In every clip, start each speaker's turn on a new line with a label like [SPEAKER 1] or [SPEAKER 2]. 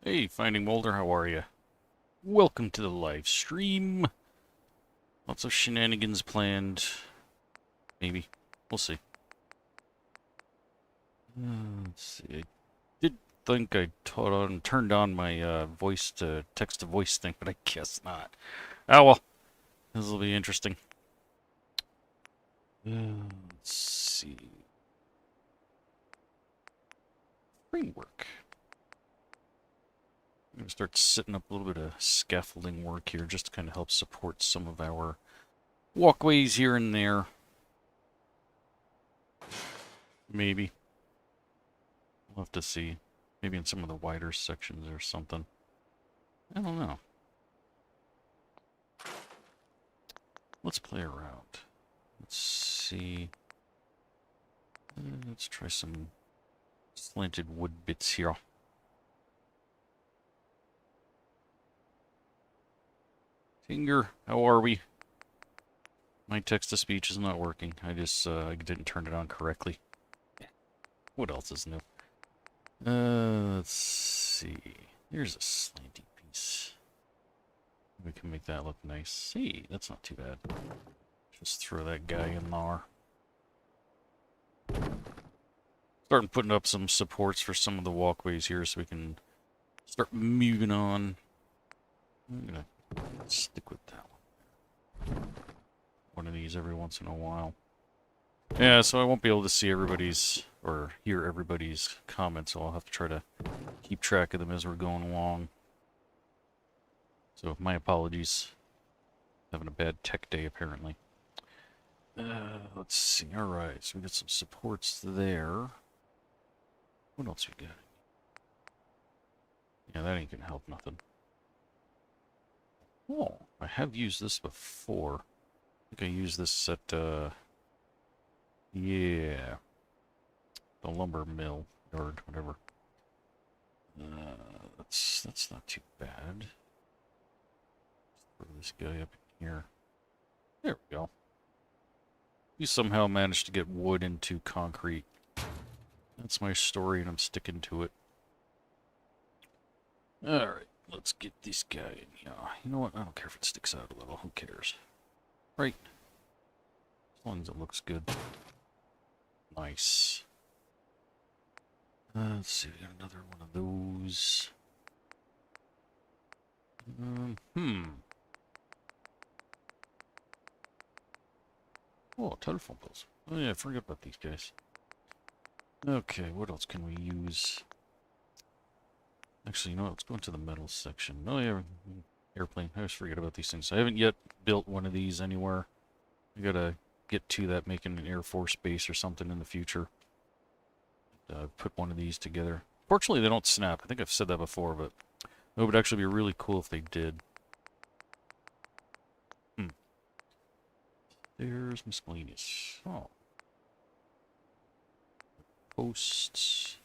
[SPEAKER 1] Hey, Finding Molder, how are you? Welcome to the live stream. Lots of shenanigans planned. Maybe. We'll see. Let's see. I did think I turned on my voice to text to voice thing, but I guess not. Oh well. This will be interesting. Let's see. Framework. I'm going to start setting up a little bit of scaffolding work here just to kind of help support some of our walkways here and there. Maybe. We'll have to see. Maybe in some of the wider sections or something. I don't know. Let's play around. Let's see. Let's try some slanted wood bits here. Finger, how are we? My text-to-speech is not working. I just didn't turn it on correctly. What else is new? Let's see. There's a slanty piece. We can make that look nice. See, that's not too bad. Just throw that guy in there. Starting putting up some supports for some of the walkways here so we can start moving on. I'm gonna stick with that one. One of these every once in a while. Yeah, so I won't be able to see everybody's, or hear everybody's comments, so I'll have to try to keep track of them as we're going along. So, my apologies. Having a bad tech day, apparently. Let's see. Alright, so we got some supports there. What else we got? Yeah, that ain't gonna help nothing. Oh, I have used this before. I think I used this at, yeah, the lumber mill, or whatever. That's not too bad. Throw this guy up here. There we go. You somehow managed to get wood into concrete. That's my story, and I'm sticking to it. Alright, let's get this guy in here. You know what? I don't care if it sticks out a little. Who cares? Right? As long as it looks good. Nice. Let's see, we got another one of those. Oh, telephone poles. Oh yeah, I forgot about these guys. Okay, what else can we use? Actually, you know what? Let's go into the metal section. Oh yeah, airplane. I always forget about these things. I haven't yet built one of these anywhere. I gotta get to that, making an Air Force base or something in the future. Put one of these together. Fortunately, they don't snap. I think I've said that before, but it would actually be really cool if they did. There's miscellaneous. Oh. Posts.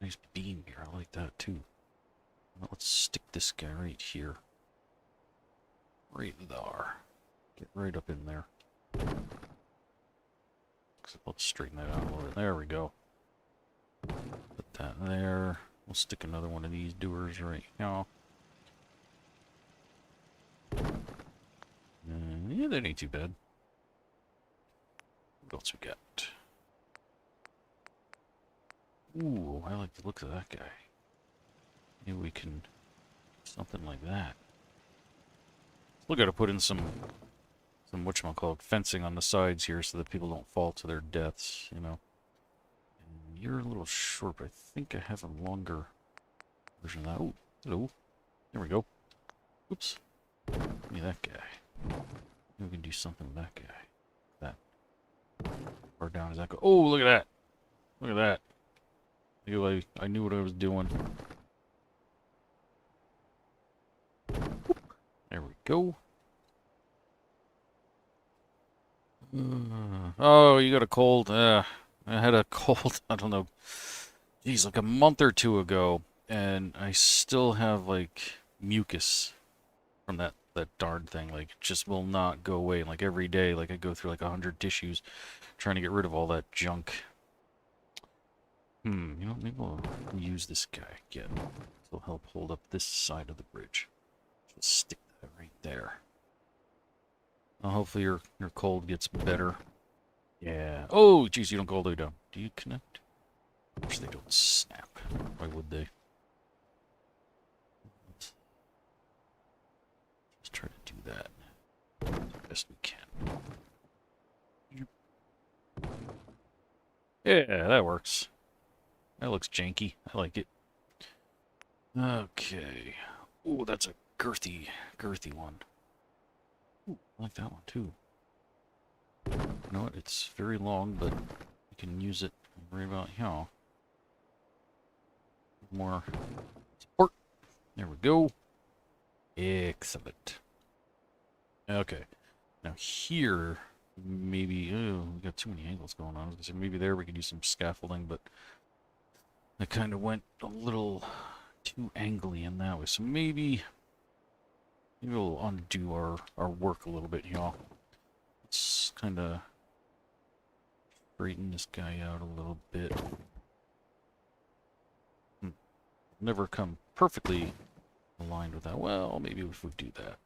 [SPEAKER 1] Nice beam here. I like that too. Well, let's stick this guy right here. Right there. Get right up in there. Let's straighten that out a little bit. There we go. Put that there. We'll stick another one of these doors right now. Yeah, that ain't too bad. What else we got? Ooh, I like the look of that guy. Maybe we can do something like that. Still got to put in some whatchamacallit fencing on the sides here so that people don't fall to their deaths, you know. And you're a little short, but I think I have a longer version of that. Oh, hello. There we go. Oops. Give me that guy. Maybe we can do something with that guy. That. Far down does that go? Oh, look at that. Look at that. I knew what I was doing. There we go. Oh, you got a cold. I had a cold, I don't know, geez, like a month or two ago, and I still have, like, mucus from that darn thing. Like, it just will not go away. Like, every day, like, I go through, like, 100 tissues trying to get rid of all that junk. You know, maybe we'll use this guy again. It'll help hold up this side of the bridge. Just stick that right there. Well, hopefully your cold gets better. Yeah. Oh, geez, you don't go all the way down. Do you connect? Of course they don't snap. Why would they? Let's try to do that the best we can. Yeah, that works. That looks janky. I like it. Okay. Oh, that's a girthy one. Ooh, I like that one too. You know what? It's very long, but you can use it right about here. More support. There we go. Excellent. Okay. Now here, maybe... Oh, we got too many angles going on. I was gonna say maybe there we could use some scaffolding, but I kind of went a little too angly in that way. So maybe we'll undo our work a little bit here. Let's kind of straighten this guy out a little bit. Never come perfectly aligned with that. Well, maybe if we do that.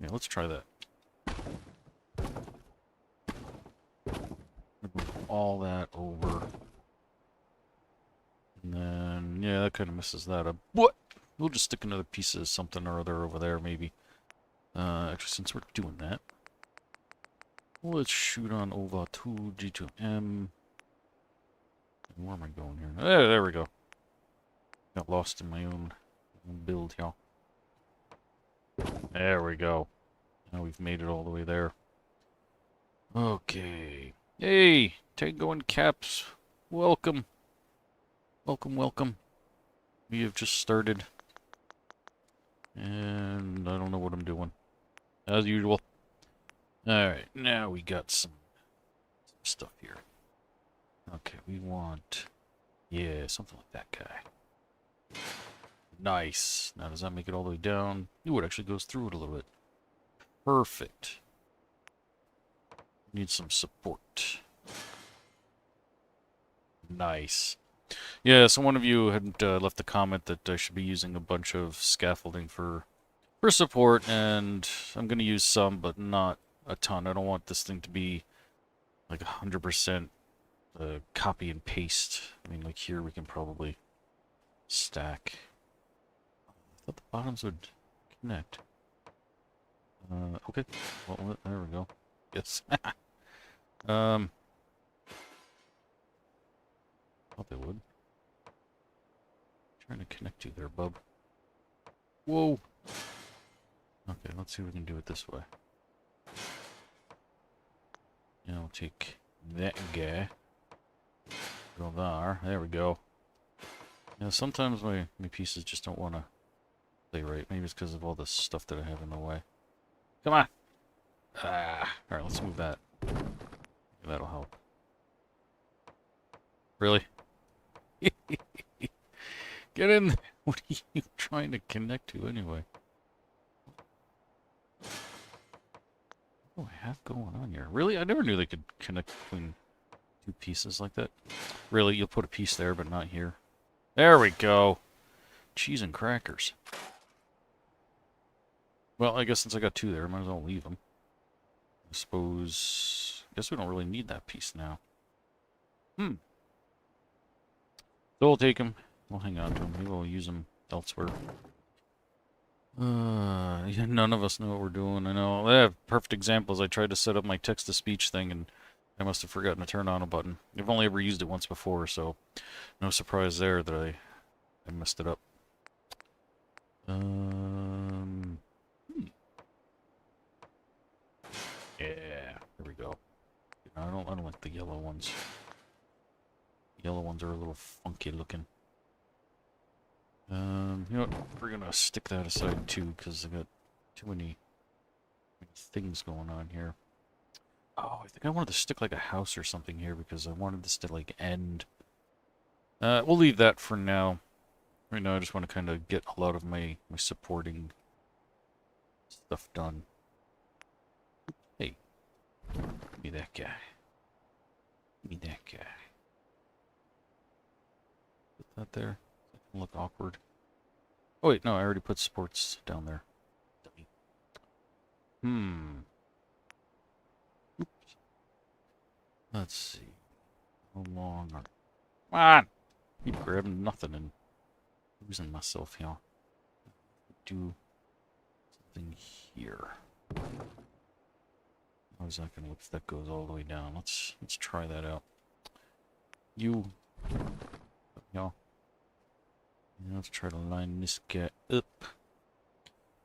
[SPEAKER 1] Yeah, let's try that. Move all that over. And then, yeah, that kind of messes that up. What? We'll just stick another piece of something or other over there, maybe. Actually, since we're doing that, let's shoot on over to G2M. Where am I going here? There we go. Got lost in my own build, y'all. There we go. Now we've made it all the way there. Okay. Hey, Tango and Caps. Welcome. Welcome, welcome. We have just started. And I don't know what I'm doing. As usual. Alright, now we got some stuff here. Okay, we want... Yeah, something like that guy. Nice. Now, does that make it all the way down? Ooh, it actually goes through it a little bit. Perfect. Need some support. Nice. Yeah, so one of you had left a comment that I should be using a bunch of scaffolding for support, and I'm going to use some, but not a ton. I don't want this thing to be like 100% copy and paste. I mean, like here we can probably stack. I thought the bottoms would connect. Okay. Well, there we go. Yes. Thought they would. Trying to connect you there, bub. Whoa! Okay, let's see if we can do it this way. Yeah, we'll take that guy. Go there. There we go. Yeah, sometimes my pieces just don't want to play right. Maybe it's because of all the stuff that I have in the way. Come on! Ah! Alright, let's move that. That'll help. Really? Get in! What are you trying to connect to anyway? What do I have going on here? Really? I never knew they could connect between two pieces like that. Really? You'll put a piece there, but not here. There we go! Cheese and crackers. Well, I guess since I got two there, I might as well leave them. I suppose... I guess we don't really need that piece now. So we'll take them. We'll hang on to them. Maybe we'll use them elsewhere. Yeah, none of us know what we're doing. I know. I have perfect examples. I tried to set up my text-to-speech thing, and I must have forgotten to turn on a button. I've only ever used it once before, so no surprise there that I messed it up. Yeah, there we go. I don't like the yellow ones. The yellow ones are a little funky looking. You know what? We're gonna stick that aside too, because I got too many things going on here. Oh, I think I wanted to stick like a house or something here because I wanted this to like end. We'll leave that for now. Right now I just want to kind of get a lot of my supporting stuff done. Hey. Give me that guy. Give me that guy. Put that there. That can look awkward. Oh wait, no, I already put supports down there. Oops. Let's see. How long are... Come on! Keep grabbing nothing and losing myself here. Do something here. How's that gonna look if that goes all the way down? Let's try that out. You yeah. Let's try to line this guy up.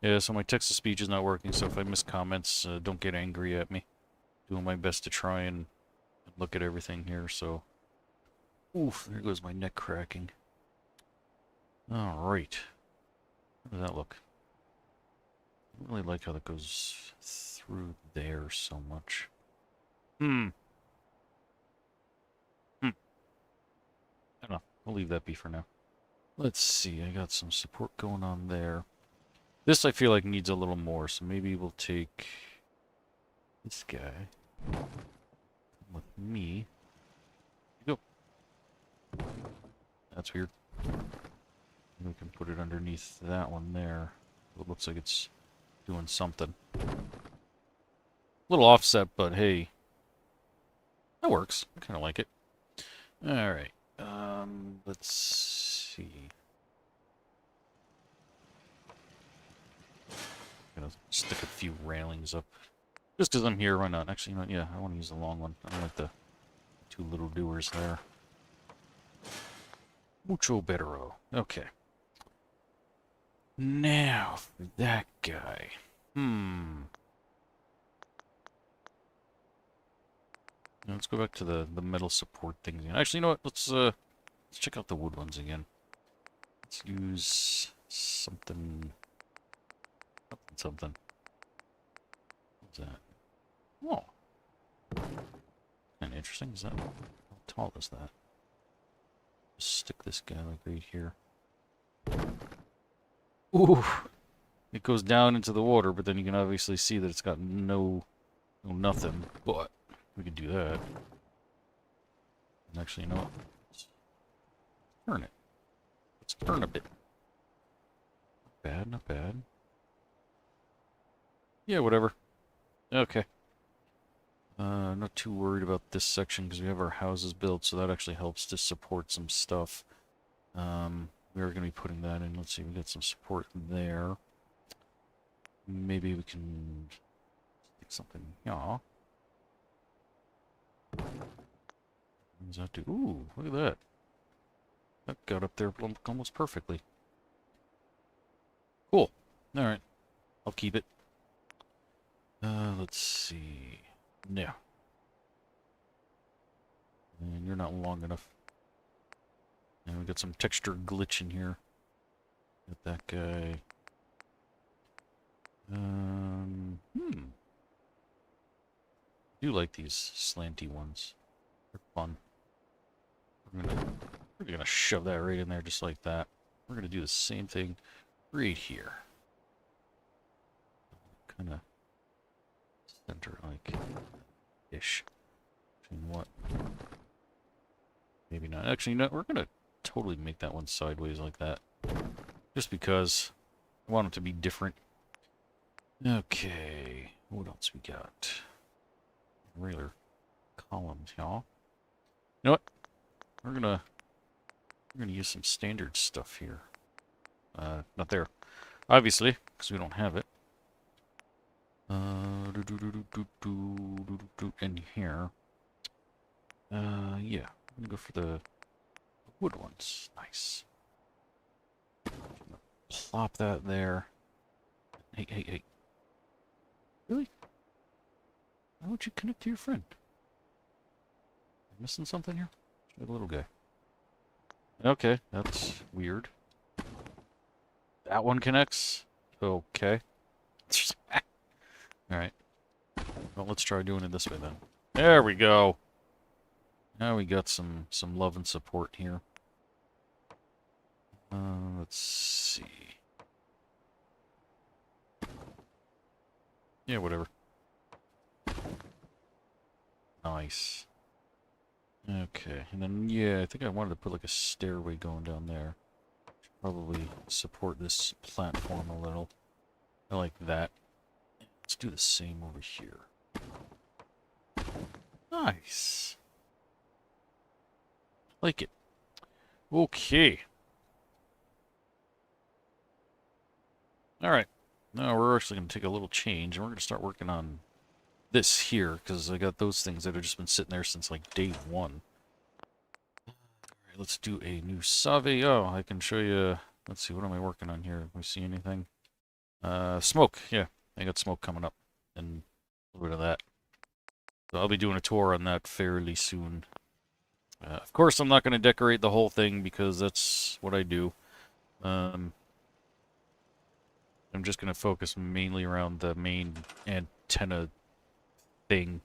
[SPEAKER 1] Yeah, so my text-to-speech is not working, so if I miss comments, don't get angry at me. Doing my best to try and look at everything here, so... Oof, there goes my neck cracking. Alright. How does that look? I don't really like how that goes through there so much. I don't know. We'll leave that be for now. Let's see. I got some support going on there. This I feel like needs a little more, so maybe we'll take this guy with me. Go. That's weird. We can put it underneath that one there. It looks like it's doing something. A little offset, but hey, that works. I kind of like it. All right. Let's see. I'm gonna stick a few railings up, just because I'm here. Why not? Actually, you know what? Yeah, I want to use the long one. I don't like the two little doers there. Mucho bettero. Okay. Now, for that guy. Now let's go back to the metal support things again. Actually, you know what? Let's check out the wood ones again. Let's use something. Something. What's that? Oh. Kind of interesting. Is that? How tall is that? Just stick this guy like right here. Ooh. It goes down into the water, but then you can obviously see that it's got no nothing. But we could do that. And actually, you know what? Let's turn it. Let's turn a bit. Not bad, not bad. Yeah, whatever. Okay. Not too worried about this section because we have our houses built, so that actually helps to support some stuff. We are going to be putting that in. Let's see, we got some support there. maybe we can stick something. Yeah. What does that do? Ooh, look at that. That got up there almost perfectly. Cool. All right. I'll keep it. Let's see. No. And you're not long enough. And we got some texture glitch in here. Got that guy. I do like these slanty ones. They're fun. We're gonna shove that right in there just like that. We're gonna do the same thing right here. Kind of center like ish. Between what? Maybe not. Actually, no, we're gonna totally make that one sideways like that. Just because I want it to be different. Okay. What else we got? Regular columns, y'all. You know what? We're gonna use some standard stuff here. Not there, obviously, because we don't have it. In here. Yeah, I'm gonna go for the wood ones. Nice. Plop that there. Hey, hey, hey. Really? Why don't you connect to your friend? Am I missing something here? The little guy. Okay, that's weird. That one connects? Okay. Alright. Well, let's try doing it this way then. There we go. Now we got some love and support here. Let's see. Yeah, whatever. Nice. Okay, and then, yeah, I think I wanted to put like a stairway going down there. Should probably support this platform a little. I like that. Let's do the same over here. Nice. Like it. Okay. Alright. Now we're actually going to take a little change, and we're going to start working on this here, because I got those things that have just been sitting there since like day one. Alright, let's do a new Save. Oh, I can show you. Let's see, what am I working on here? Can we see anything? Smoke. Yeah, I got smoke coming up, and a little bit of that. So I'll be doing a tour on that fairly soon. Of course, I'm not going to decorate the whole thing because that's what I do. I'm just going to focus mainly around the main antenna thing,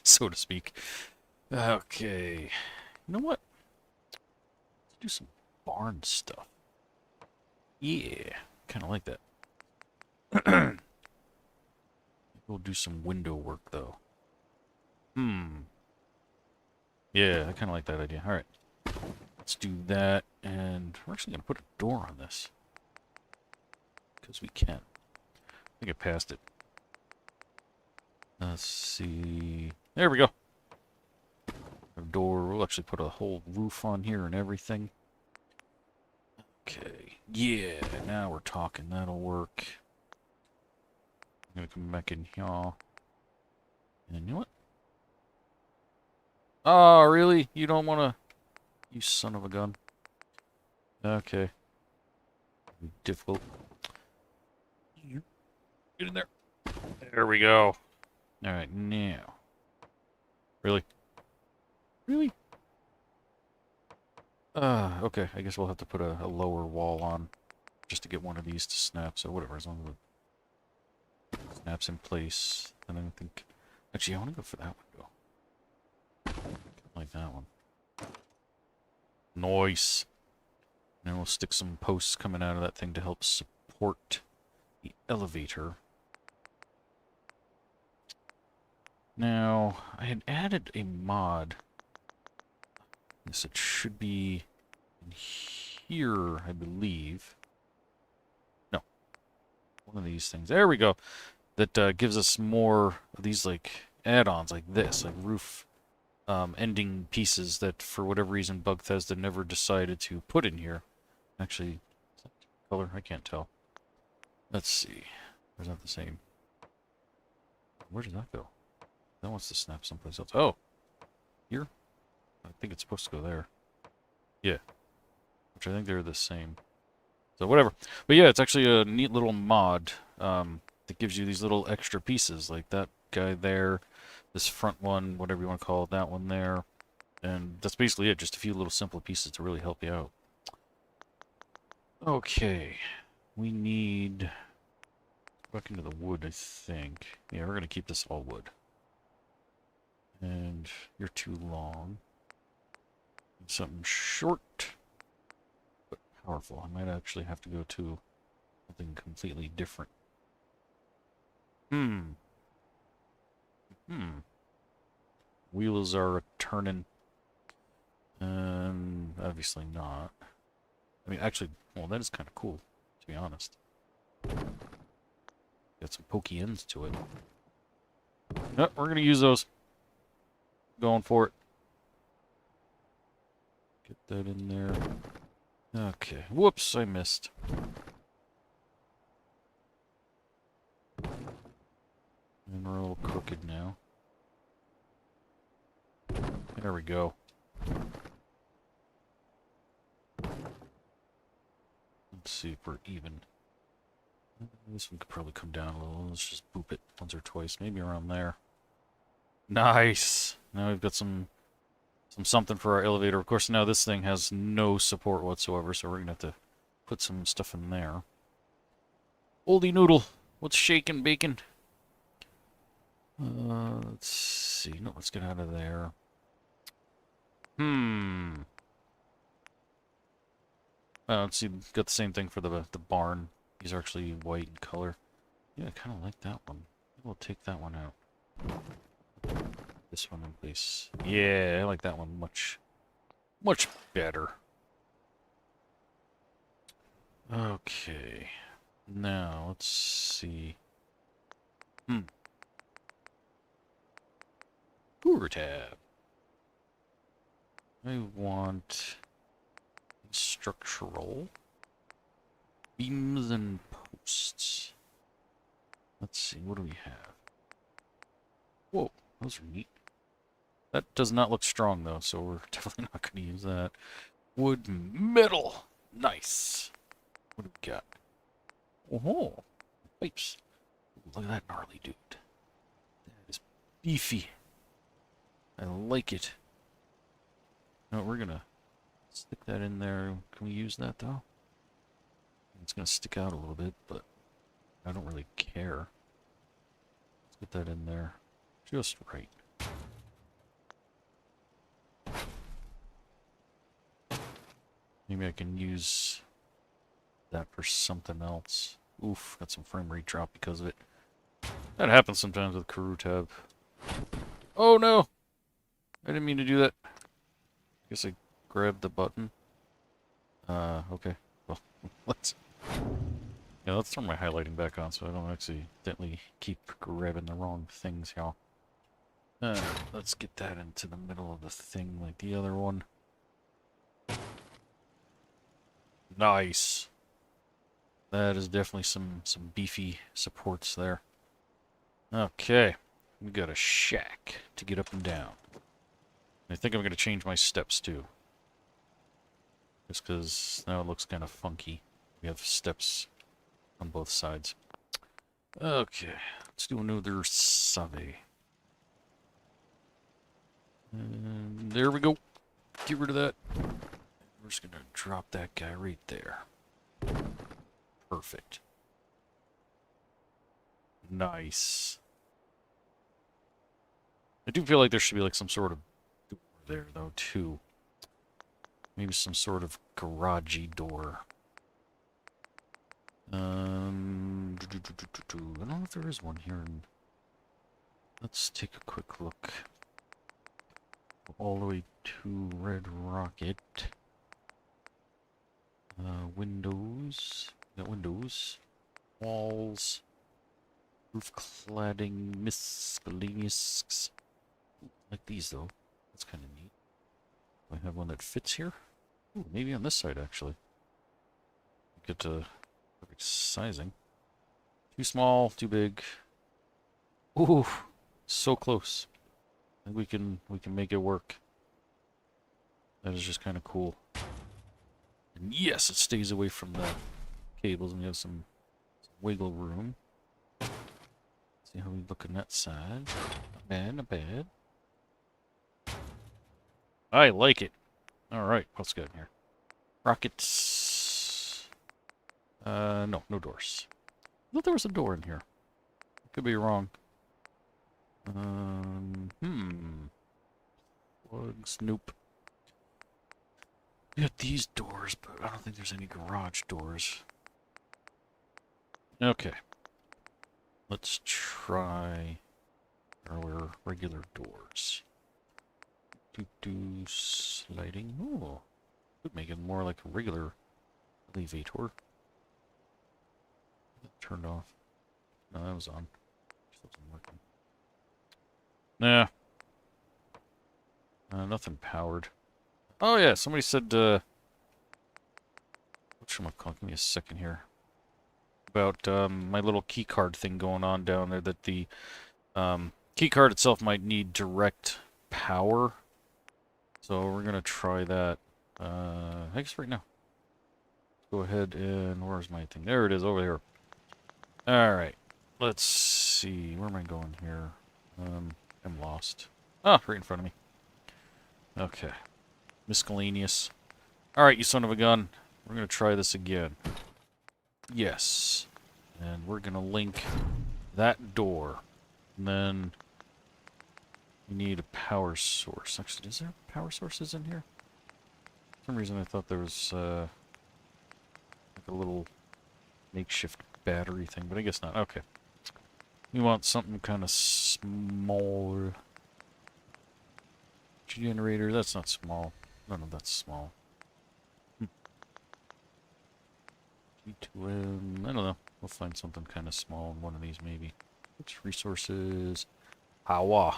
[SPEAKER 1] so to speak. Okay. You know what? Let's do some barn stuff. Yeah, kind of like that. We'll do some window work, though. Yeah, I kind of like that idea. Alright. Let's do that, and we're actually going to put a door on this. Because we can. I think I passed it. Let's see. There we go. A door. We'll actually put a whole roof on here and everything. Okay. Yeah, now we're talking. That'll work. I'm going to come back in here. And you know what? Oh, really? You don't want to... You son of a gun. Okay. Difficult. Get in there. There we go. Alright, now. Really? Really? Okay. I guess we'll have to put a lower wall on just to get one of these to snap, so whatever, as long as it snaps in place. Then I think... Actually, I want to go for that window. Like that one. Nice. And we'll stick some posts coming out of that thing to help support the elevator. Now, I had added a mod. Yes, it should be in here, I believe. No. One of these things. There we go. That gives us more of these, like, add-ons like this, like roof ending pieces that, for whatever reason, Bethesda never decided to put in here. Actually, is that color? I can't tell. Let's see. Or is that the same? Where does that go? That wants to snap someplace else. Oh! Here? I think it's supposed to go there. Yeah. Which I think they're the same. So whatever. But yeah, it's actually a neat little mod that gives you these little extra pieces. Like that guy there, this front one, whatever you want to call it, that one there. And that's basically it. Just a few little simple pieces to really help you out. Okay. We need... back into the wood, I think. Yeah, we're going to keep this all wood. And you're too long. Something short, but powerful. I might actually have to go to something completely different. Wheels are turning. Obviously not. I mean, actually, well, that is kind of cool, to be honest. Got some pokey ends to it. No, we're going to use those. Going for it. Get that in there. Okay. Whoops, I missed. And we're a little crooked now. There we go. Let's see if we're even. This one could probably come down a little. Let's just boop it once or twice. Maybe around there. Nice! Now we've got some something for our elevator. Of course, now this thing has no support whatsoever, so we're going to have to put some stuff in there. Oldie noodle! What's shaking, bacon? Let's see. No, let's get out of there. Let's see. Got the same thing for the barn. These are actually white in color. Yeah, I kind of like that one. Maybe we'll take that one out. This one in place. Yeah, I like that one much better. Okay. Now, let's see. Tour tab. I want structural beams and posts. Let's see, what do we have? Whoa, those are neat. That does not look strong though, so we're definitely not going to use that. Wood metal. Nice. What do we got? Oh, pipes. Look at that gnarly dude. That is beefy. I like it. No, we're gonna stick that in there. Can we use that though? It's gonna stick out a little bit, but I don't really care. Let's get that in there just right. Maybe I can use that for something else. Oof, got some frame rate drop because of it. That happens sometimes with Carew tab. Oh no! I didn't mean to do that. Guess I grabbed the button. Okay. Well, let's turn my highlighting back on so I don't accidentally keep grabbing the wrong things, y'all. Let's get that into the middle of the thing like the other one. Nice. That is definitely some beefy supports there. Okay. We got a shack to get up and down. I think I'm going to change my steps too. Just because now it looks kind of funky. We have steps on both sides. Okay, let's do another survey. And there we go. Get rid of that. We're just going to drop that guy right there. Perfect. Nice. I do feel like there should be like some sort of door there though too. Maybe some sort of garagey door. I don't know if there is one here. Let's take a quick look. All the way to Red Rocket. Windows. Got windows. Walls. Roof cladding. Miscellaneous. Like these though. That's kind of neat. Do I have one that fits here? Ooh, maybe on this side actually. Get perfect sizing. Too small, too big. Ooh, so close. I think we can make it work. That is just kind of cool. And yes, it stays away from the cables, and we have some wiggle room. See how we look on that side. Not bad, not bad. I like it. Alright, what's good in here? Rockets. No, no doors. I thought there was a door in here. Could be wrong. Plugs, nope. We got these doors, but I don't think there's any garage doors. Okay. Let's try our regular doors. Sliding. Oh, could make it more like a regular elevator. Turned off. No, that was on. Still wasn't working. Nah. Nothing powered. Oh yeah, somebody said, whatchamacallit, give me a second here. About, my little keycard thing going on down there, that the, keycard itself might need direct power. So we're gonna try that, I guess right now. Go ahead and, where's my thing? There it is, over here. Alright, let's see, where am I going here? I'm lost. Ah, right in front of me. Okay. Miscellaneous. Alright, you son of a gun. We're gonna try this again. Yes. And we're gonna link that door. And then we need a power source. Actually, is there power sources in here? For some reason I thought there was like a little makeshift battery thing, but I guess not. Okay. We want something kind of smaller. Generator, that's not small. None of that's small. G2M, I don't know. We'll find something kind of small in one of these maybe. What's resources? Power.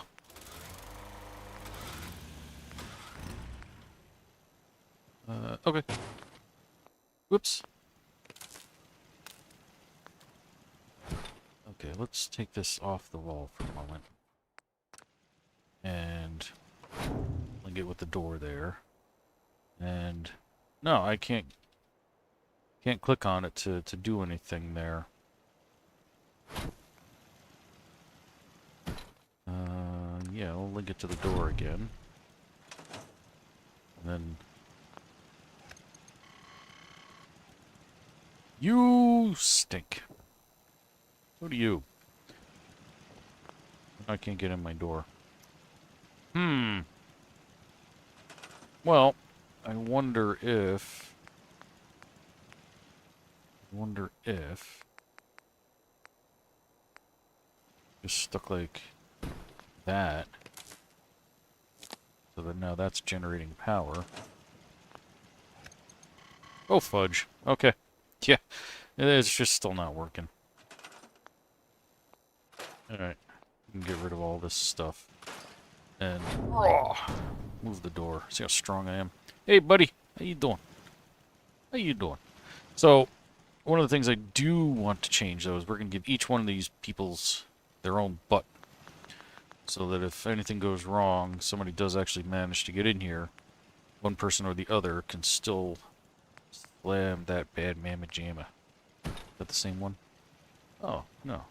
[SPEAKER 1] Okay. Whoops. Okay, let's take this off the wall for a moment. And link it with the door there. And no, I can't click on it to do anything there. Yeah, we'll link it to the door again. And then you stink. So do you. I can't get in my door. Well, I wonder if just stuck like that, so that now that's generating power. Oh fudge. Okay. Yeah. It's just still not working. Alright. We can get rid of all this stuff. And move the door. See how strong I am. Hey buddy, how you doing? How you doing? So one of the things I do want to change though is we're gonna give each one of these people's their own button. So that if anything goes wrong, somebody does actually manage to get in here, one person or the other can still slam that bad mamma jamma. Is that the same one? Oh, no.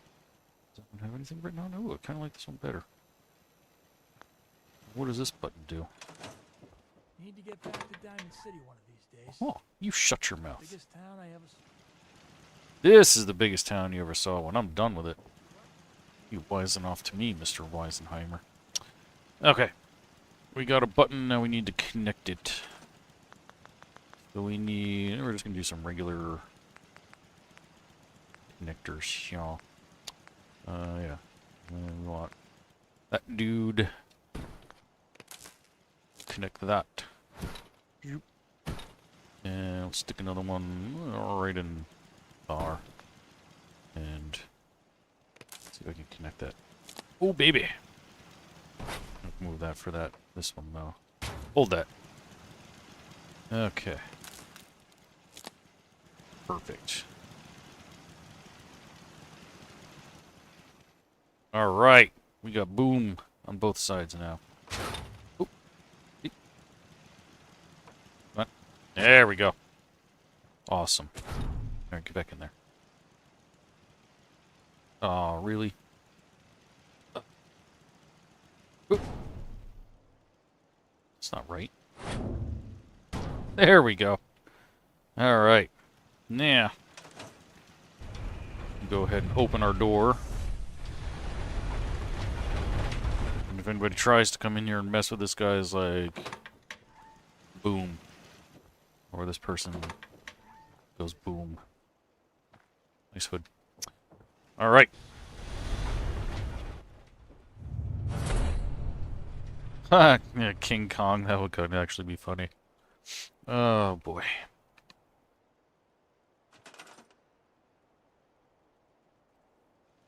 [SPEAKER 1] Does that one have anything written on it? Ooh, I kind of like this one better. What does this button do?
[SPEAKER 2] Need to get back to Diamond City one of these days.
[SPEAKER 1] Oh, you shut your mouth.
[SPEAKER 2] Biggest town I ever saw.
[SPEAKER 1] This is the biggest town you ever saw when I'm done with it. You wisen off to me, Mr. Weisenheimer. Okay. We got a button, now we need to connect it. So we're just going to do some regular connectors, y'all. Yeah. And we want that dude. Connect that. And we'll stick another one right in bar. And see if I can connect that. Oh, baby! I'll move that for that. This one, though. Hold that. Okay. Perfect. Alright. We got boom on both sides now. Oop. Eep. Come on. There we go. Awesome. Alright, get back in there. Oh, really? Oop. It's not right. There we go. Alright. Now, go ahead and open our door. And if anybody tries to come in here and mess with this guy, is like, boom. Or this person goes boom. Nice hood. Alright. Ha! Yeah, King Kong, that would actually be funny. Oh boy.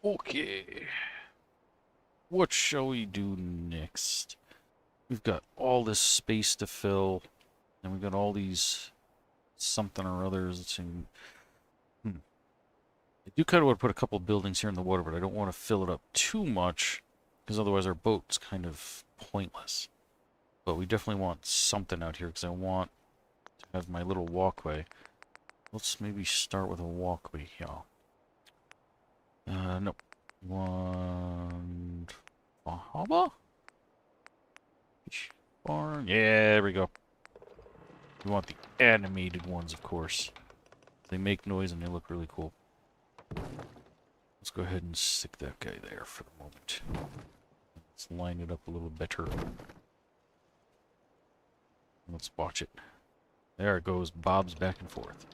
[SPEAKER 1] Okay. What shall we do next? We've got all this space to fill, and we've got all these something or others. Let's see. I do kind of want to put a couple buildings here in the water, but I don't want to fill it up too much, because otherwise our boat's kind of pointless. But we definitely want something out here, because I want to have my little walkway. Let's maybe start with a walkway here. Nope. One... Bahama? Fish barn? Yeah, there we go. We want the animated ones, of course. They make noise and they look really cool. Let's go ahead and stick that guy there for the moment. Let's line it up a little better. Let's watch it. There it goes, bobs back and forth.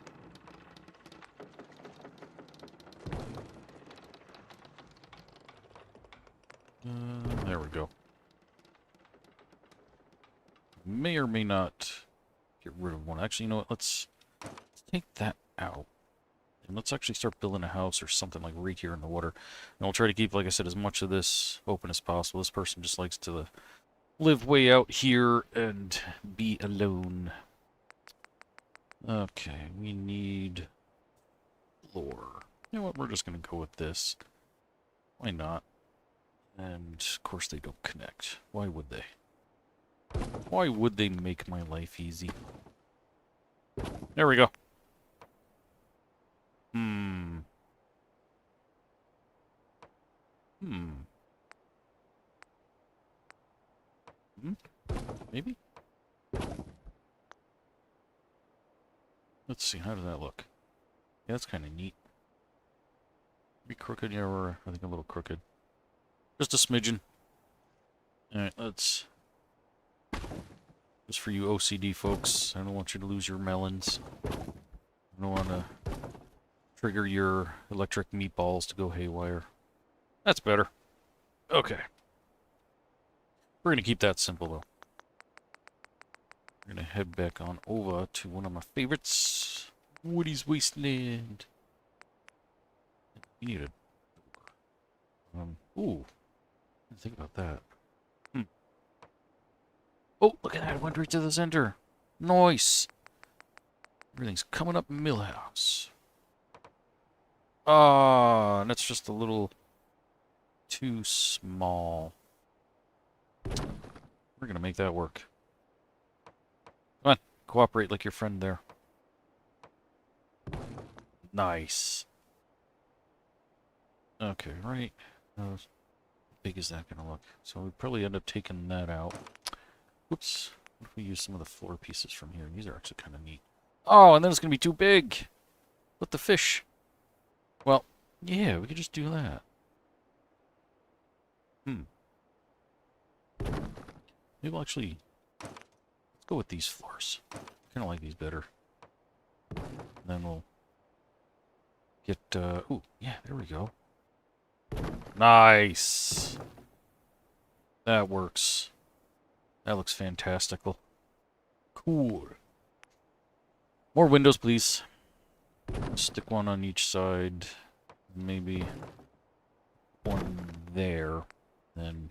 [SPEAKER 1] There we go. May or may not get rid of one. Actually, you know what? Let's take that out. And let's actually start building a house or something like right here in the water. And we'll try to keep, like I said, as much of this open as possible. This person just likes to live way out here and be alone. Okay, we need floor. You know what? We're just going to go with this. Why not? And, of course, they don't connect. Why would they? Why would they make my life easy? There we go. Hmm. Maybe? Let's see, how does that look? Yeah, that's kind of neat. Be crooked, yeah, we're, I think, a little crooked. Just a smidgen. Alright, let's... Just for you OCD folks, I don't want you to lose your melons. I don't want to trigger your electric meatballs to go haywire. That's better. Okay. We're going to keep that simple, though. We're going to head back on over to one of my favorites, Woody's Wasteland. You need a... ooh. Didn't think about that. Oh, look at that. It went right to the center. Nice. Everything's coming up Millhouse. Ah, and that's just a little too small. We're going to make that work. Come on. Cooperate like your friend there. Nice. Okay, right. How big is that going to look? So we'd probably end up taking that out. Whoops. What if we use some of the floor pieces from here? These are actually kind of neat. Oh, and then it's going to be too big. With the fish. Well, yeah, we could just do that. Maybe we'll actually... Let's go with these floors. I kind of like these better. And then we'll get... ooh, yeah, there we go. Nice! That works. That looks fantastical. Cool. More windows, please. Stick one on each side. Maybe one there. Then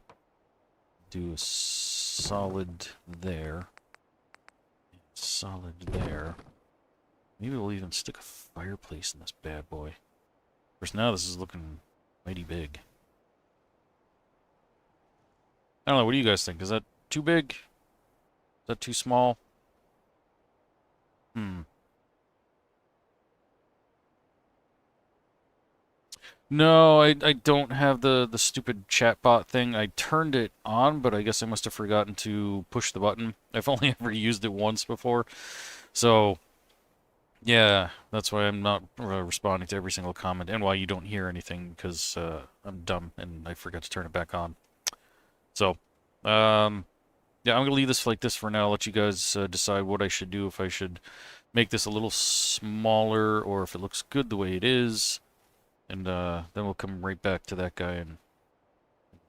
[SPEAKER 1] do a solid there. Solid there. Maybe we'll even stick a fireplace in this bad boy. Of course, now this is looking mighty big. I don't know. What do you guys think? Is that too big? Is that too small? Hmm. No, I don't have the stupid chatbot thing. I turned it on, but I guess I must have forgotten to push the button. I've only ever used it once before. So, yeah, that's why I'm not responding to every single comment and why you don't hear anything because I'm dumb and I forgot to turn it back on. So, yeah, I'm gonna leave this like this for now. Let you guys decide what I should do, if I should make this a little smaller or if it looks good the way it is. And then we'll come right back to that guy and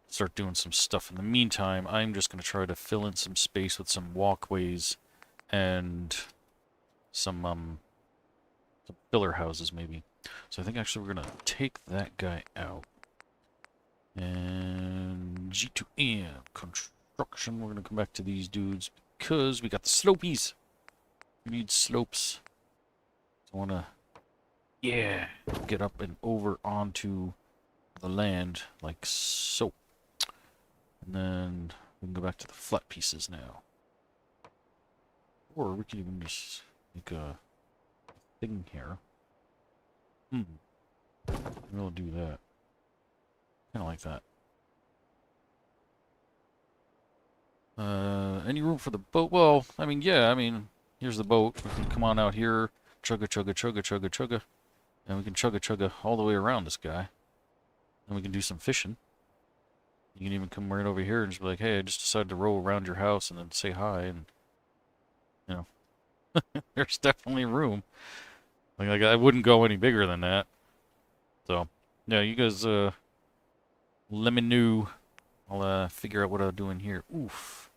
[SPEAKER 1] start doing some stuff. In the meantime, I'm just going to try to fill in some space with some walkways and some filler houses, maybe. So I think actually we're going to take that guy out. And G2M, construction. We're going to come back to these dudes because we got the slopies. We need slopes. So I want to, yeah, get up and over onto the land like so. And then we can go back to the flat pieces now. Or we can even just make a thing here. We'll do that. Kind of like that. Any room for the boat? Well, I mean, yeah, I mean, here's the boat. We can come on out here, chugga, chugga, chugga, chugga, chugga. And we can chugga, chugga all the way around this guy. And we can do some fishing. You can even come right over here and just be like, hey, I just decided to roll around your house and then say hi. And, you know, there's definitely room. Like I wouldn't go any bigger than that. So, yeah, you guys, let me know. I'll, figure out what I'll do in here. Oof.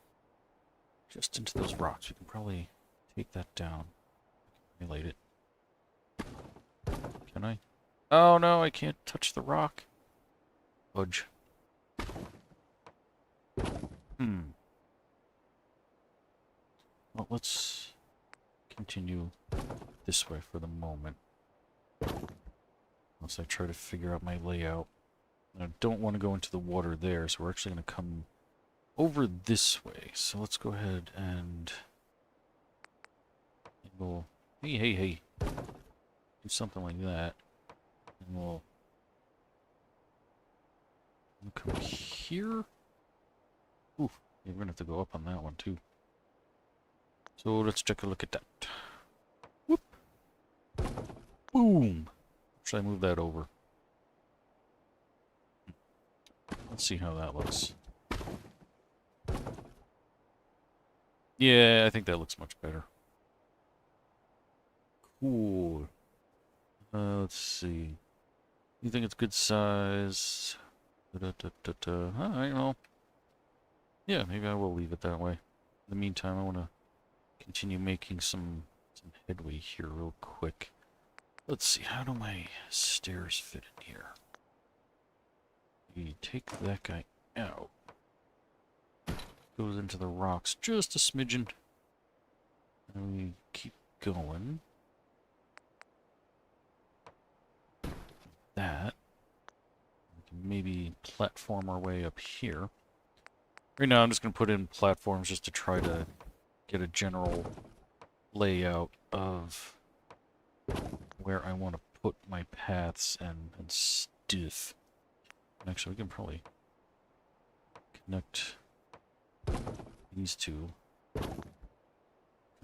[SPEAKER 1] Just into those rocks. We can probably take that down. Relate it. Can I? Oh, no, I can't touch the rock. Fudge. Well, let's continue this way for the moment. Unless I try to figure out my layout. And I don't want to go into the water there, so we're actually going to come over this way. So let's go ahead and we'll, hey, do something like that. And we'll come here. Ooh, yeah, we're going to have to go up on that one too. So let's take a look at that. Whoop. Boom. Should I move that over? Let's see how that looks. Yeah, I think that looks much better. Cool. Let's see. You think it's good size? Alright, well. Yeah, maybe I will leave it that way. In the meantime, I want to continue making some headway here real quick. Let's see, how do my stairs fit in here? We take that guy out. Goes into the rocks just a smidgen. And we keep going. That. We can maybe platform our way up here. Right now I'm just going to put in platforms just to try to get a general layout of where I want to put my paths and stuff. And actually, we can probably connect these two. Kind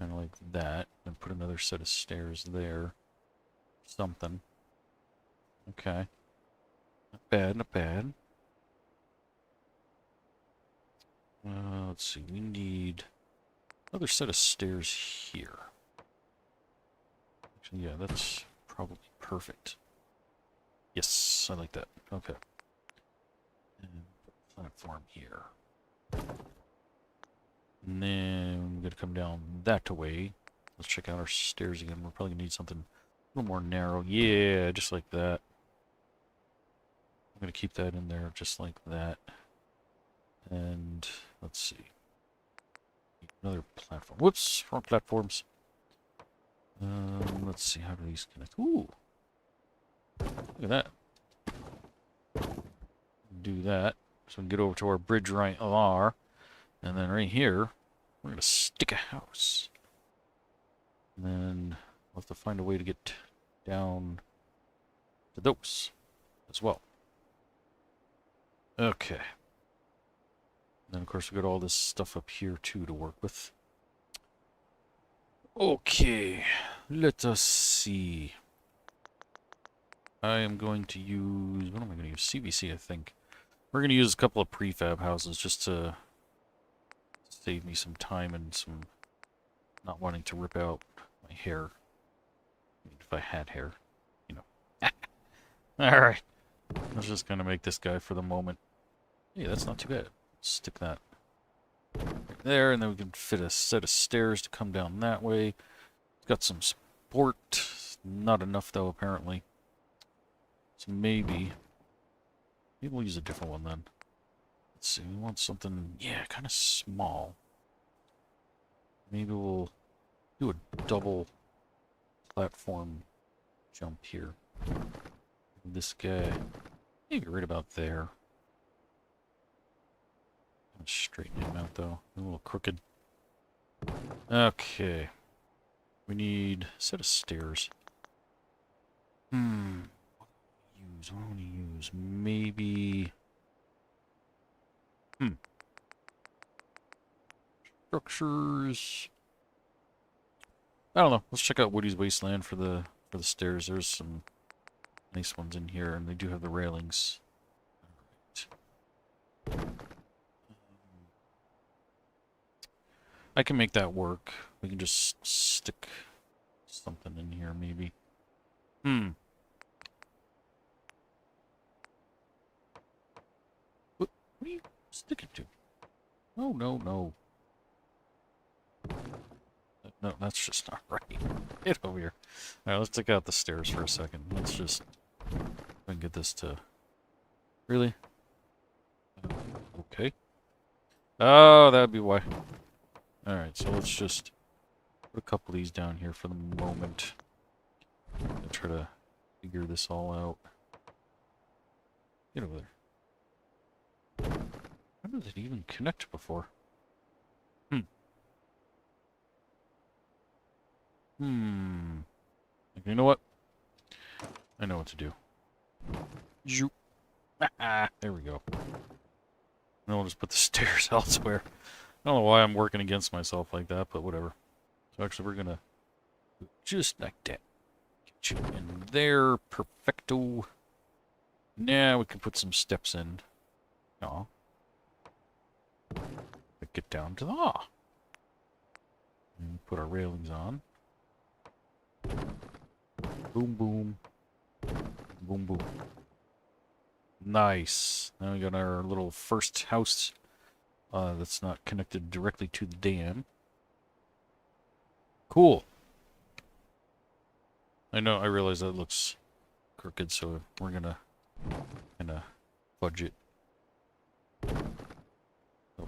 [SPEAKER 1] of like that. And put another set of stairs there. Something. Okay. Not bad, not bad. Let's see, we need another set of stairs here. Actually, yeah, that's probably perfect. Yes, I like that. Okay. And platform here. And then we're going to come down that way. Let's check out our stairs again. We're probably going to need something a little more narrow. Yeah, just like that. I'm going to keep that in there just like that. And let's see. Another platform. Whoops, wrong platforms. Let's see, how do these connect? Ooh. Look at that. Do that. So we can get over to our bridge right there. And then right here, we're going to stick a house. And then we'll have to find a way to get down to those as well. Okay. Then, of course, we got all this stuff up here, too, to work with. Okay. Let us see. I am going to use... What am I going to use? CVC, I think. We're going to use a couple of prefab houses just to save me some time and some... not wanting to rip out my hair. I mean, if I had hair, you know. Alright. Let's just kind of make this guy for the moment. Hey, that's not too bad. Stick that right there, and then we can fit a set of stairs to come down that way. It's got some support. Not enough, though, apparently. So maybe we'll use a different one then. Let's see, we want something, yeah, kind of small. Maybe we'll do a double platform jump here. This guy, maybe right about there. Straighten him out though. A little crooked. Okay. We need a set of stairs. What do I want to use? Maybe... Structures... I don't know. Let's check out Woody's Wasteland for the stairs. There's some nice ones in here, and they do have the railings. Alright. I can make that work. We can just stick something in here, maybe. What are you sticking to? No, no, no. No, that's just not right. Get over here. Alright, let's take out the stairs for a second. Let's just... I can get this to... Really? Okay. Oh, that'd be why. Alright, so let's just put a couple of these down here for the moment. I'll try to figure this all out. Get over there. How did it even connect before? You know what? I know what to do. Zoop. There we go. Now we'll just put the stairs elsewhere. I don't know why I'm working against myself like that, but whatever. So actually we're gonna do it just like that. Get you in there. Perfecto. Now we can put some steps in. Aw. Get down to the and put our railings on. Boom, boom. Boom, boom. Nice. Now we got our little first house that's not connected directly to the dam. Cool. I know, I realize that looks crooked, so we're gonna kind of fudge it. So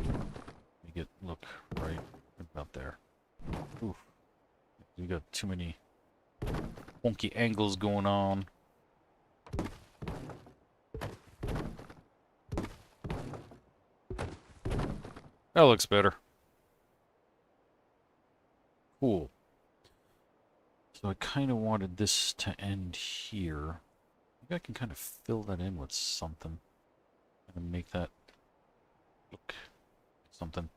[SPEAKER 1] make it look right about there. Oof. We got too many wonky angles going on. That looks better. Cool. So I kind of wanted this to end here. Maybe I can kind of fill that in with something. And make that look like something.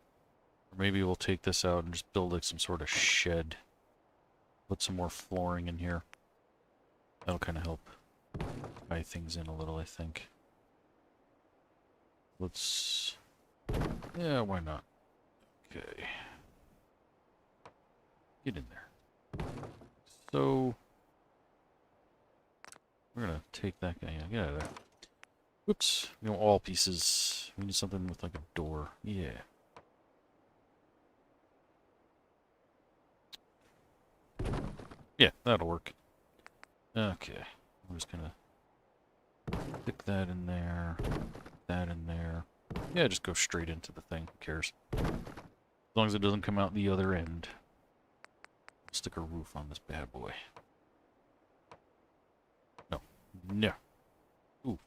[SPEAKER 1] Or maybe we'll take this out and just build like some sort of shed. Put some more flooring in here. That'll kind of help tie things in a little, I think. Let's... Yeah, why not? Okay. Get in there. So... We're gonna take that guy. Yeah, get out of there. Whoops. We want all pieces. We need something with like a door. Yeah. Yeah, that'll work. Okay. I'm just gonna stick that in there. That in there. Yeah, just go straight into the thing. Who cares? As long as it doesn't come out the other end. Stick a roof on this bad boy. No. No. Ooh.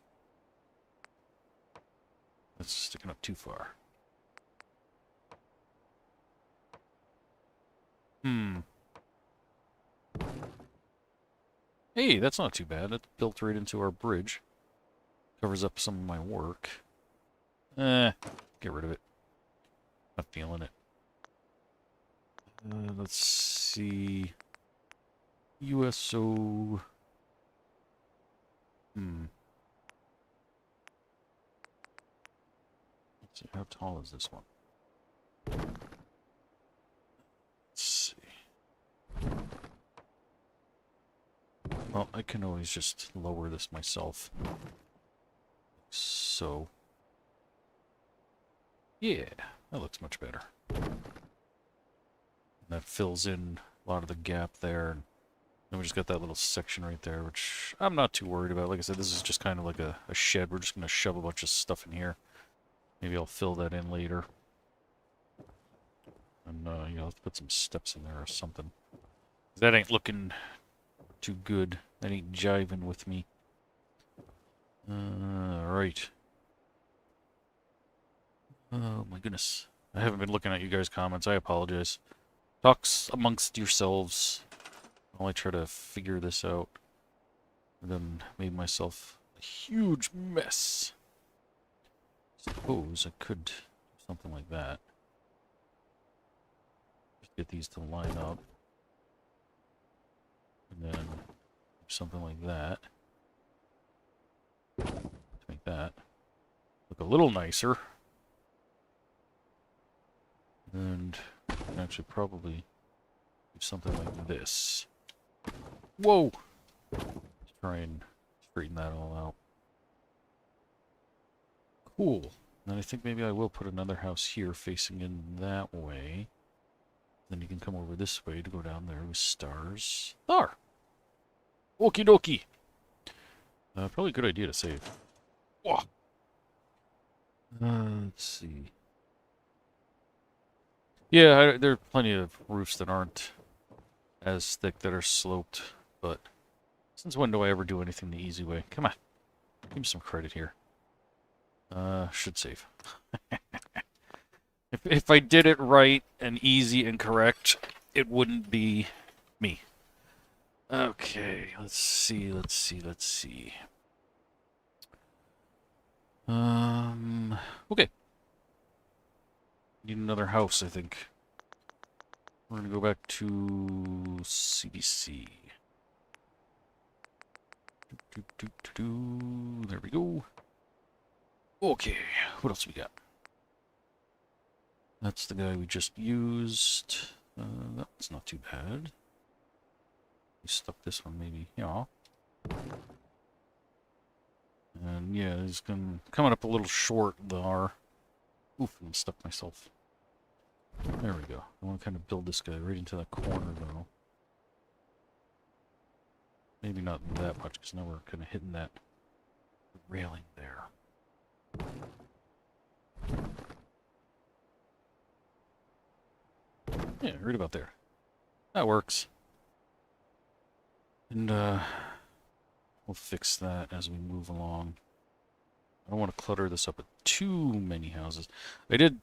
[SPEAKER 1] That's sticking up too far. Hey, that's not too bad. It built right into our bridge. Covers up some of my work. Get rid of it. Not feeling it. Let's see. USO. Let's see. How tall is this one? Let's see. Well, I can always just lower this myself. So. Yeah, that looks much better. And that fills in a lot of the gap there. And then we just got that little section right there, which I'm not too worried about. Like I said, this is just kind of like a shed. We're just going to shove a bunch of stuff in here. Maybe I'll fill that in later. And, you know, let's put some steps in there or something. That ain't looking too good. That ain't jiving with me. Right. Oh my goodness. I haven't been looking at you guys' comments. I apologize. Talks amongst yourselves while I try to figure this out. And then made myself a huge mess. Suppose I could do something like that. Just get these to line up. And then do something like that. To make that look a little nicer. And actually probably do something like this. Whoa! Let's try and straighten that all out. Cool. Then I think maybe I will put another house here facing in that way. Then you can come over this way to go down there with stars. There! Okie dokie! Probably a good idea to save. Whoa. Let's see. Yeah, there are plenty of roofs that aren't as thick that are sloped, but since when do I ever do anything the easy way? Come on. Give me some credit here. Should save. If I did it right and easy and correct, it wouldn't be me. Okay, let's see. Okay. Need another house, I think. We're gonna go back to CBC. There we go. Okay, what else we got? That's the guy we just used. That's not too bad. We stuck this one maybe, yeah. And yeah, he's coming up a little short there. Oof, I'm stuck myself. There we go. I want to kind of build this guy right into that corner though. Maybe not that much, because now we're kind of hitting that railing there. Yeah, right about there. That works. And, we'll fix that as we move along. I don't want to clutter this up with too many houses. I did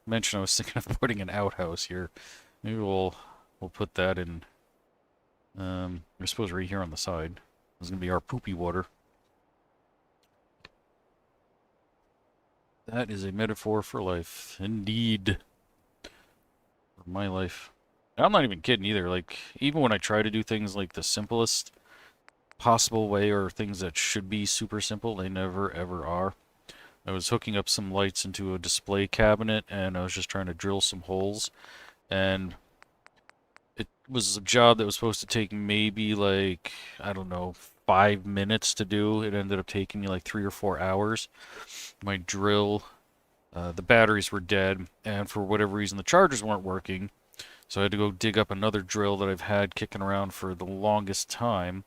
[SPEAKER 1] mention I was thinking of putting an outhouse here. Maybe we'll put that in, I suppose right here on the side. This is going to be our poopy water. That is a metaphor for life. Indeed. For my life. And I'm not even kidding either. Like, even when I try to do things like the simplest possible way or things that should be super simple, they never ever are. I was hooking up some lights into a display cabinet and I was just trying to drill some holes, and it was a job that was supposed to take maybe like, I don't know, 5 minutes to do. It ended up taking me like 3 or 4 hours. My drill, the batteries were dead, and for whatever reason the chargers weren't working, so I had to go dig up another drill that I've had kicking around for the longest time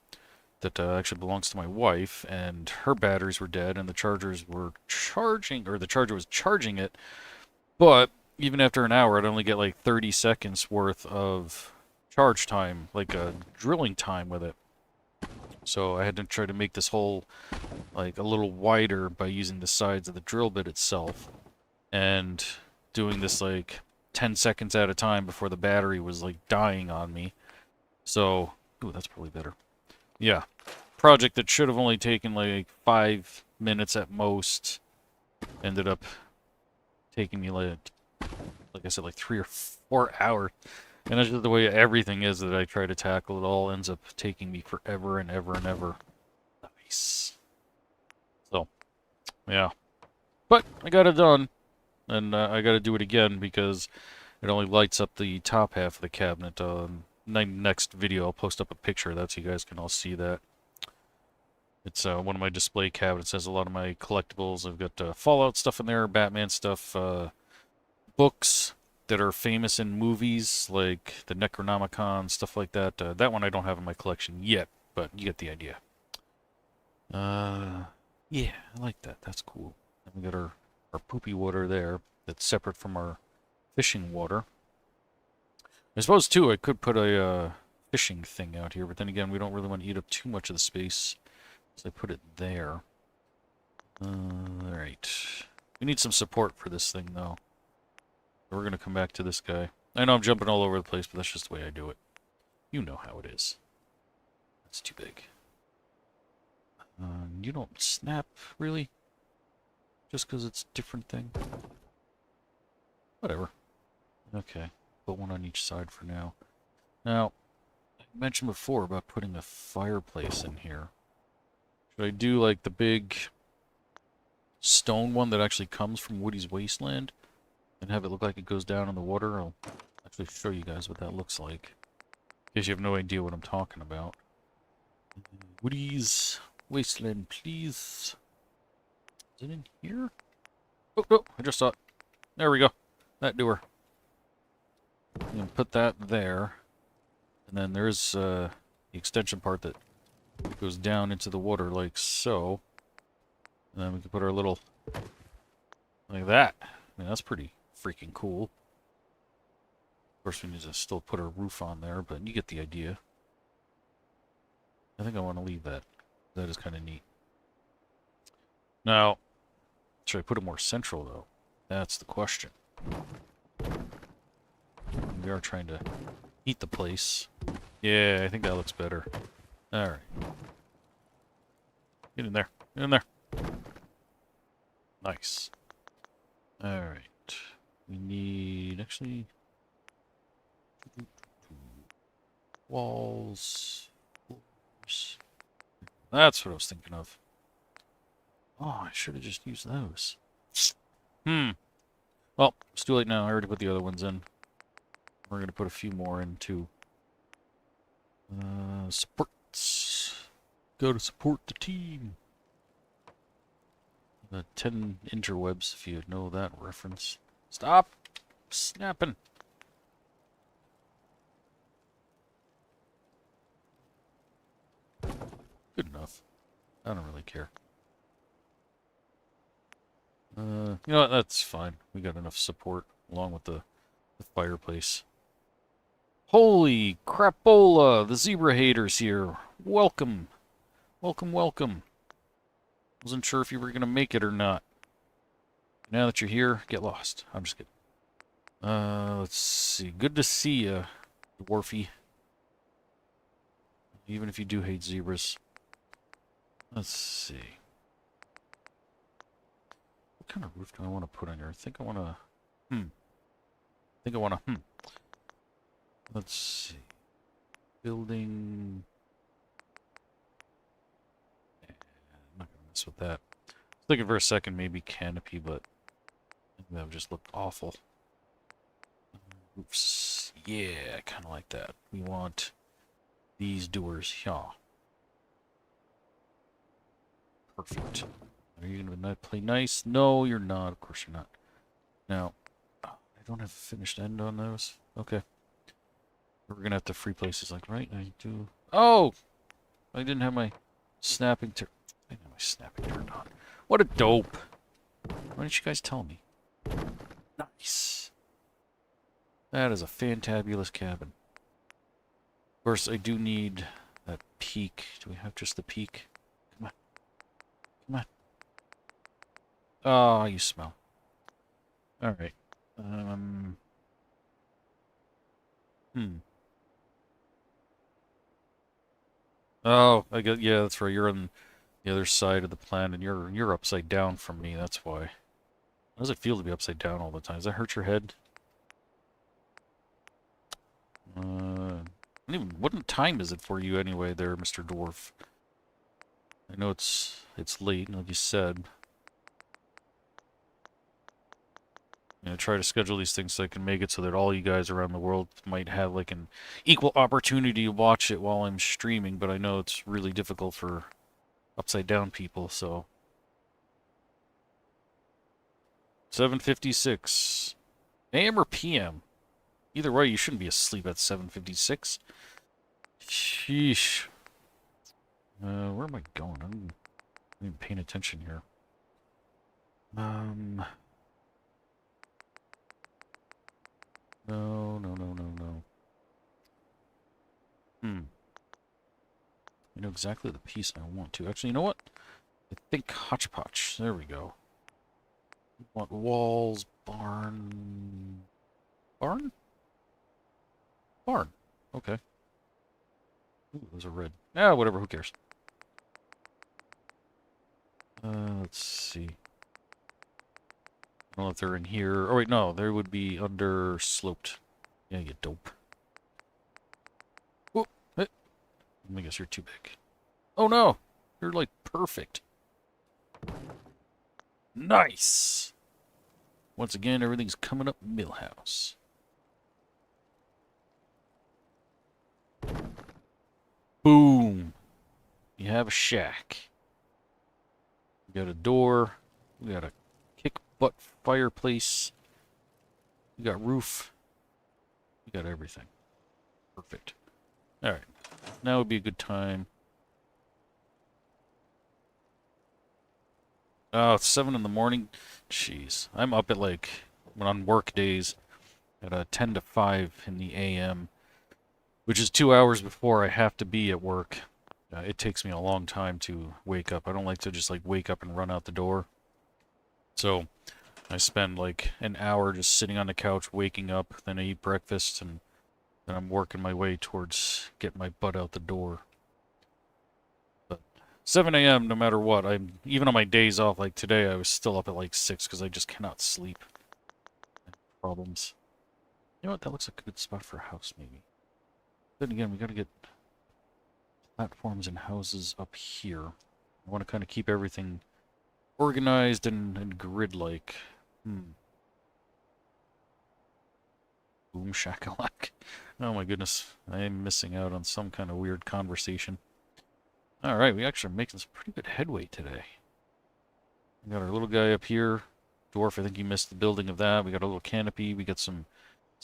[SPEAKER 1] that actually belongs to my wife, and her batteries were dead and the chargers were charging, or the charger was charging it, but even after an hour I'd only get like 30 seconds worth of charge time, like drilling time with it. So I had to try to make this hole like a little wider by using the sides of the drill bit itself. And doing this like 10 seconds at a time before the battery was like dying on me. So, ooh, that's probably better. Yeah. Project that should have only taken like 5 minutes at most ended up taking me like I said, like 3 or 4 hours. And that's just the way everything is that I try to tackle. It all ends up taking me forever and ever and ever. Nice. So, yeah. But I got it done. And I got to do it again because it only lights up the top half of the cabinet. Next video, I'll post up a picture of that so you guys can all see that. It's one of my display cabinets. Has a lot of my collectibles. I've got Fallout stuff in there, Batman stuff, books that are famous in movies, like the Necronomicon, stuff like that. That one I don't have in my collection yet, but you get the idea. Yeah, I like that. That's cool. And we got our poopy water there that's separate from our fishing water. I suppose, too, I could put a fishing thing out here, but then again, we don't really want to eat up too much of the space, so I put it there. Alright. We need some support for this thing, though. We're going to come back to this guy. I know I'm jumping all over the place, but that's just the way I do it. You know how it is. That's too big. You don't snap, really? Just because it's a different thing? Whatever. Okay. Put one on each side for now. Now, I mentioned before about putting a fireplace in here. Should I do like the big stone one that actually comes from Woody's Wasteland and have it look like it goes down in the water? I'll actually show you guys what that looks like, in case you have no idea what I'm talking about. Woody's Wasteland, please. Is it in here? Oh, no, I just saw it. There we go. That doer. You can put that there. And then there's the extension part that goes down into the water like so. And then we can put our little... like that. I mean, that's pretty freaking cool. Of course, we need to still put our roof on there, but you get the idea. I think I want to leave that. That is kind of neat. Now, should I put it more central, though? That's the question. We are trying to heat the place. Yeah, I think that looks better. Alright. Get in there. Get in there. Nice. Alright. We need, actually... walls. Floors. That's what I was thinking of. Oh, I should have just used those. Well, it's too late now. I already put the other ones in. We're going to put a few more in, too. Supports. Go to support the team. 10 interwebs, if you know that reference. Stop snapping. Good enough. I don't really care. You know what? That's fine. We got enough support along with the fireplace. Holy crapola! The zebra haters here. Welcome. Welcome, welcome. Wasn't sure if you were going to make it or not. Now that you're here, get lost. I'm just kidding. Let's see. Good to see you, Dwarfy. Even if you do hate zebras. Let's see. What kind of roof do I want to put on here? I think I want to... Let's see. Building... I'm not going to mess with that. I was thinking for a second maybe canopy, but I think that would just look awful. Oops. Yeah, kind of like that. We want these doors here. Perfect. Are you going to play nice? No, you're not. Of course you're not. Now, I don't have a finished end on those. Okay. We're going to have to free places like, right? I do. Oh! I didn't have my snapping I didn't have my snapping turned on. What a dope. Why didn't you guys tell me? Nice. That is a fantabulous cabin. Of course, I do need that peak. Do we have just the peak? Come on. Come on. Oh, you smell. Alright. Hmm. Oh, I get, yeah, that's right. You're on the other side of the planet. You're upside down from me, that's why. How does it feel to be upside down all the time? Does that hurt your head? What time is it for you anyway there, Mr. Dwarf? I know it's late, like you said. Try to schedule these things so I can make it so that all you guys around the world might have like an equal opportunity to watch it while I'm streaming, but I know it's really difficult for upside down people, so 7:56 AM or PM? Either way, you shouldn't be asleep at 7:56. Sheesh. Where am I going? I'm not even paying attention here. No, no, no, no, no. I know exactly the piece I want to. Actually, you know what? I think hodgepodge. There we go. Want walls, barn. Barn? Barn. Okay. Ooh, those are red. Ah, whatever, who cares? Let's see. I don't know if they're in here. Oh, wait, no. They would be under sloped. Yeah, you dope. Oh, hey. I guess you're too big. Oh, no. You're, like, perfect. Nice. Once again, everything's coming up Millhouse. Boom. You have a shack. We got a door. We got a kick-butt fireplace. We got roof. We got everything. Perfect. Alright. Now would be a good time. Oh, it's 7 in the morning. Jeez. I'm up at like, when on work days, at 10 to 5 in the AM, which is 2 hours before I have to be at work. It takes me a long time to wake up. I don't like to just like wake up and run out the door. So I spend like an hour just sitting on the couch, waking up, then I eat breakfast, and then I'm working my way towards getting my butt out the door. But 7 a.m. no matter what. I'm even on my days off, like today, I was still up at like 6 because I just cannot sleep. Problems. You know what? That looks like a good spot for a house, maybe. Then again, we gotta get platforms and houses up here. I want to kind of keep everything organized and grid-like. Boom shakalak. Oh my goodness. I am missing out on some kind of weird conversation. Alright, we actually are making some pretty good headway today. We got our little guy up here. Dwarf, I think you missed the building of that. We got a little canopy. We got some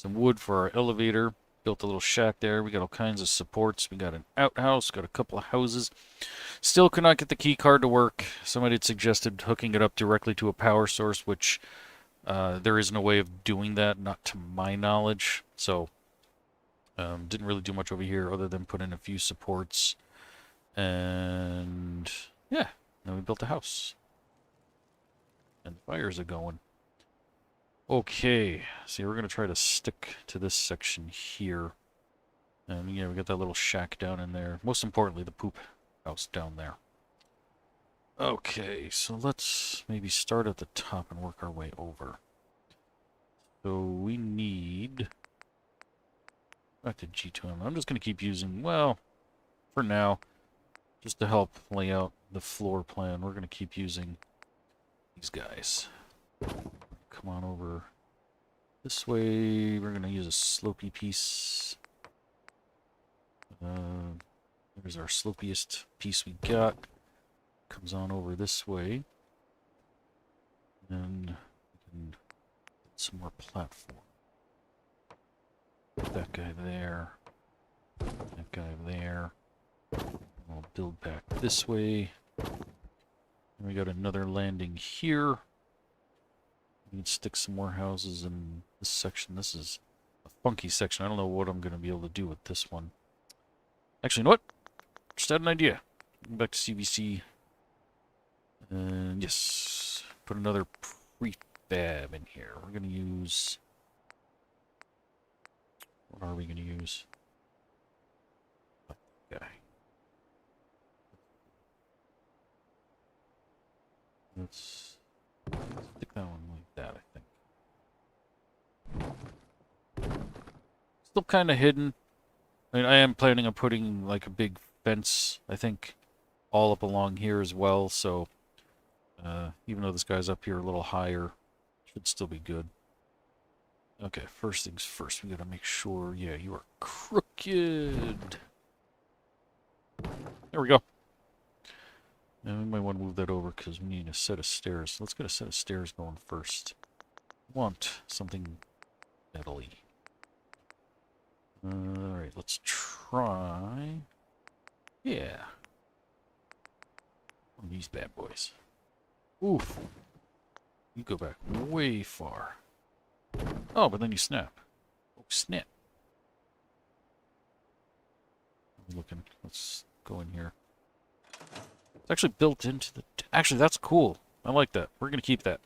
[SPEAKER 1] wood for our elevator. Built a little shack there. We got all kinds of supports. We got an outhouse. Got a couple of houses. Still could not get the key card to work. Somebody had suggested hooking it up directly to a power source, which there isn't a way of doing that, not to my knowledge. So, didn't really do much over here other than put in a few supports. And, yeah, then we built a house. And the fires are going. Okay, see, we're going to try to stick to this section here. And, yeah, we got that little shack down in there. Most importantly, the poop house down there. Okay, so let's maybe start at the top and work our way over. So we need... back to G2M. I'm just going to keep using, well, for now, just to help lay out the floor plan, we're going to keep using these guys. Come on over this way. We're going to use a slopey piece. There's our slopiest piece we got. Comes on over this way. And we can put some more platform. Put that guy there. That guy there. I'll build back this way. And we got another landing here. We can stick some more houses in this section. This is a funky section. I don't know what I'm going to be able to do with this one. Actually, you know what? just had an idea. Back to CVC. And yes, put another prefab in here. We're gonna use. What are we gonna use? Okay. Let's stick that one like that, I think. Still kind of hidden. I mean, I am planning on putting like a big fence, I think, all up along here as well, so even though this guy's up here a little higher, should still be good. Okay, first things first, we gotta make sure, yeah, you are crooked. There we go. And we might want to move that over because we need a set of stairs. Let's get a set of stairs going first. Want something metally. Alright, let's try. Yeah. One of these bad boys. Oof. You go back way far. Oh, but then you snap. Oh, snap. I'm looking. Let's go in here. It's actually built into the... Actually, that's cool. I like that. We're going to keep that.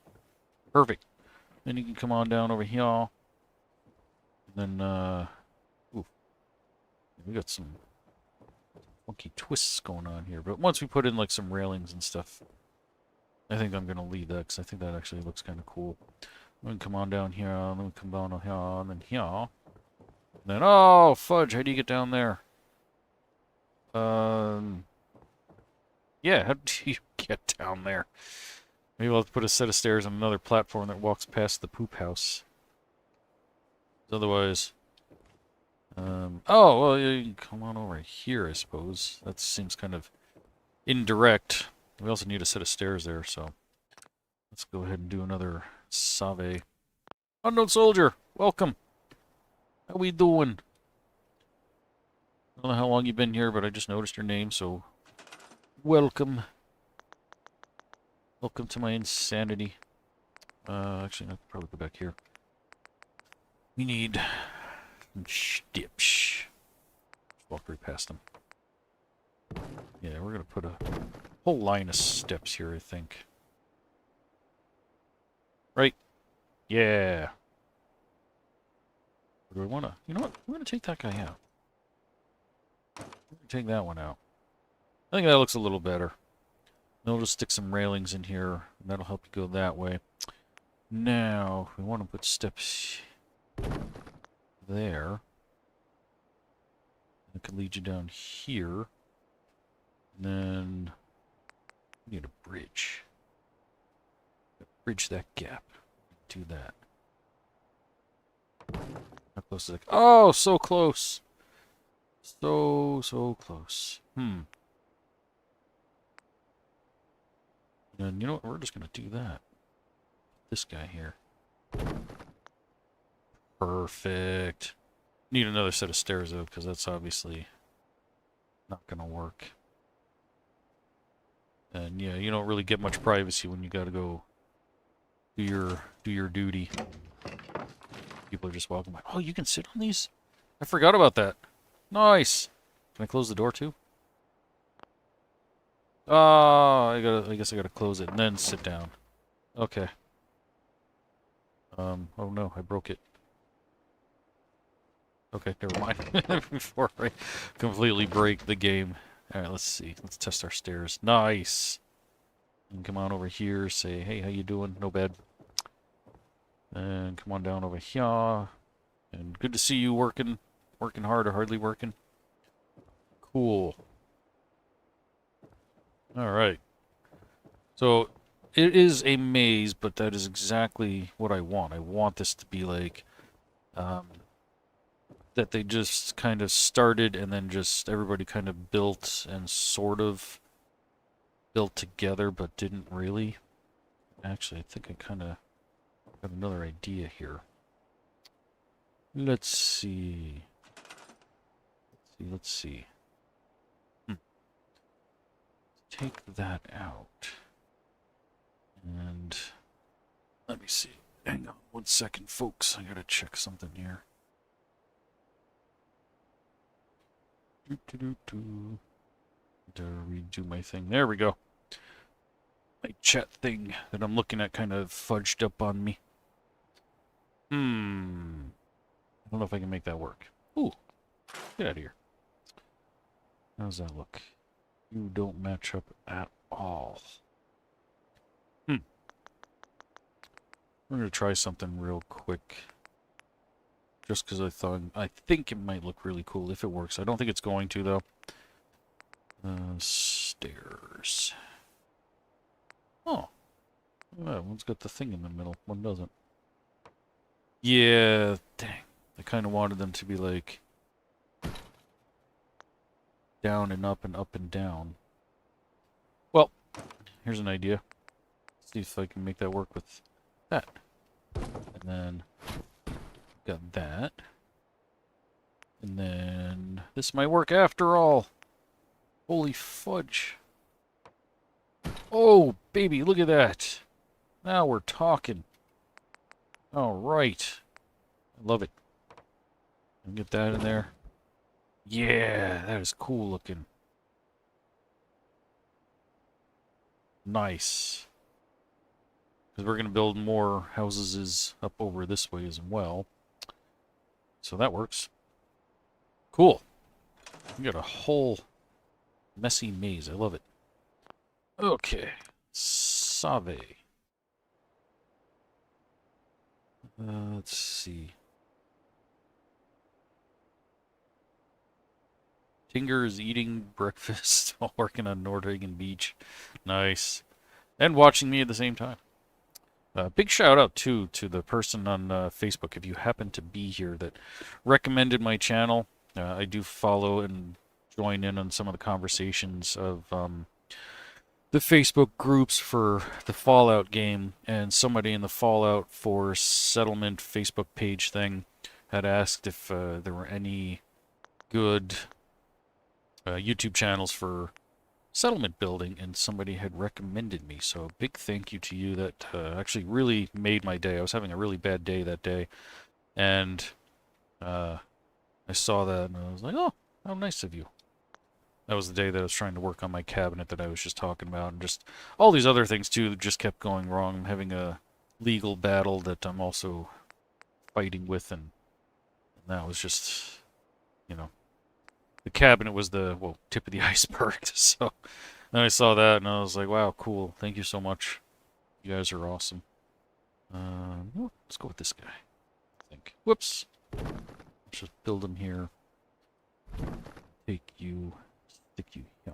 [SPEAKER 1] Perfect. Then you can come on down over here. And then, ooh. We got some funky twists going on here. But once we put in, like, some railings and stuff, I think I'm going to leave that, because I think that actually looks kind of cool. We can come on down here, and then we come down here, and then here. And then, oh, fudge, how do you get down there? Yeah, how do you get down there? Maybe we'll have to put a set of stairs on another platform that walks past the poop house. Otherwise... oh, well, you can come on over here, I suppose. That seems kind of indirect. We also need a set of stairs there, so... Let's go ahead and do another Save. Unknown soldier, welcome! How we doing? I don't know how long you've been here, but I just noticed your name, so... Welcome. Welcome to my insanity. Actually, I'll probably go back here. We need some steps. Walk right past them. Yeah, we're gonna put a whole line of steps here, I think. Right? Yeah. Or do I wanna... You know what? We're gonna take that guy out. We're gonna take that one out. I think that looks a little better. Then we'll just stick some railings in here, and that'll help you go that way. Now, we want to put steps there. That could lead you down here. And then we need a bridge. Bridge that gap. Do that. How close is it? Oh, so close. So close. And you know what? We're just going to do that. This guy here. Perfect. Need another set of stairs, though, because that's obviously not going to work. And, yeah, you don't really get much privacy when you got to go do your duty. People are just walking by. Oh, you can sit on these? I forgot about that. Nice. Can I close the door, too? Oh, I guess I gotta close it and then sit down. Okay. Oh no, I broke it. Okay, never mind. Before I completely break the game. Alright, let's see. Let's test our stairs. Nice! And come on over here, say, hey, how you doing? No bad. And come on down over here. And good to see you working hard or hardly working. Cool. Alright. So, it is a maze, but that is exactly what I want. I want this to be like, that they just kind of started and then just everybody kind of built and sort of built together, but didn't really. Actually, I think I kind of got another idea here. Let's see. Let's see. Take that out. And let me see. Hang on 1 second, folks. I gotta check something here. To redo my thing. There we go. My chat thing that I'm looking at kind of fudged up on me. I don't know if I can make that work. Ooh. Get out of here. How's that look? You don't match up at all. We're going to try something real quick. Just because I think it might look really cool if it works. I don't think it's going to, though. Stairs. Oh. Yeah, one's got the thing in the middle. One doesn't. Yeah, dang. I kind of wanted them to be like down and up and down. Well, here's an idea. See if I can make that work with that. And then got that. And then this might work after all. Holy fudge. Oh, baby, look at that. Now we're talking. All right. I love it. Get that in there. Yeah, that is cool looking. Nice. Because we're going to build more houses up over this way as well. So that works. Cool. We got a whole messy maze. I love it. Okay. Save. Let's see. Tinger is eating breakfast while working on Nordhagen Beach. Nice. And watching me at the same time. Big shout out too to the person on Facebook, if you happen to be here, that recommended my channel. I do follow and join in on some of the conversations of the Facebook groups for the Fallout game, and somebody in the Fallout for Settlement Facebook page thing had asked if there were any good YouTube channels for settlement building, and somebody had recommended me. So big thank you to you. That actually really made my day. I was having a really bad day that day, and I saw that and I was like, oh, how nice of you. That was the day that I was trying to work on my cabinet that I was just talking about, and just all these other things too that just kept going wrong. I'm having a legal battle that I'm also fighting with, and that was just, you know, the cabinet was the, well, tip of the iceberg. So then I saw that and I was like, wow, cool. Thank you so much. You guys are awesome. Let's go with this guy, I think. Whoops. Let's just build him here. Take you, stick you here.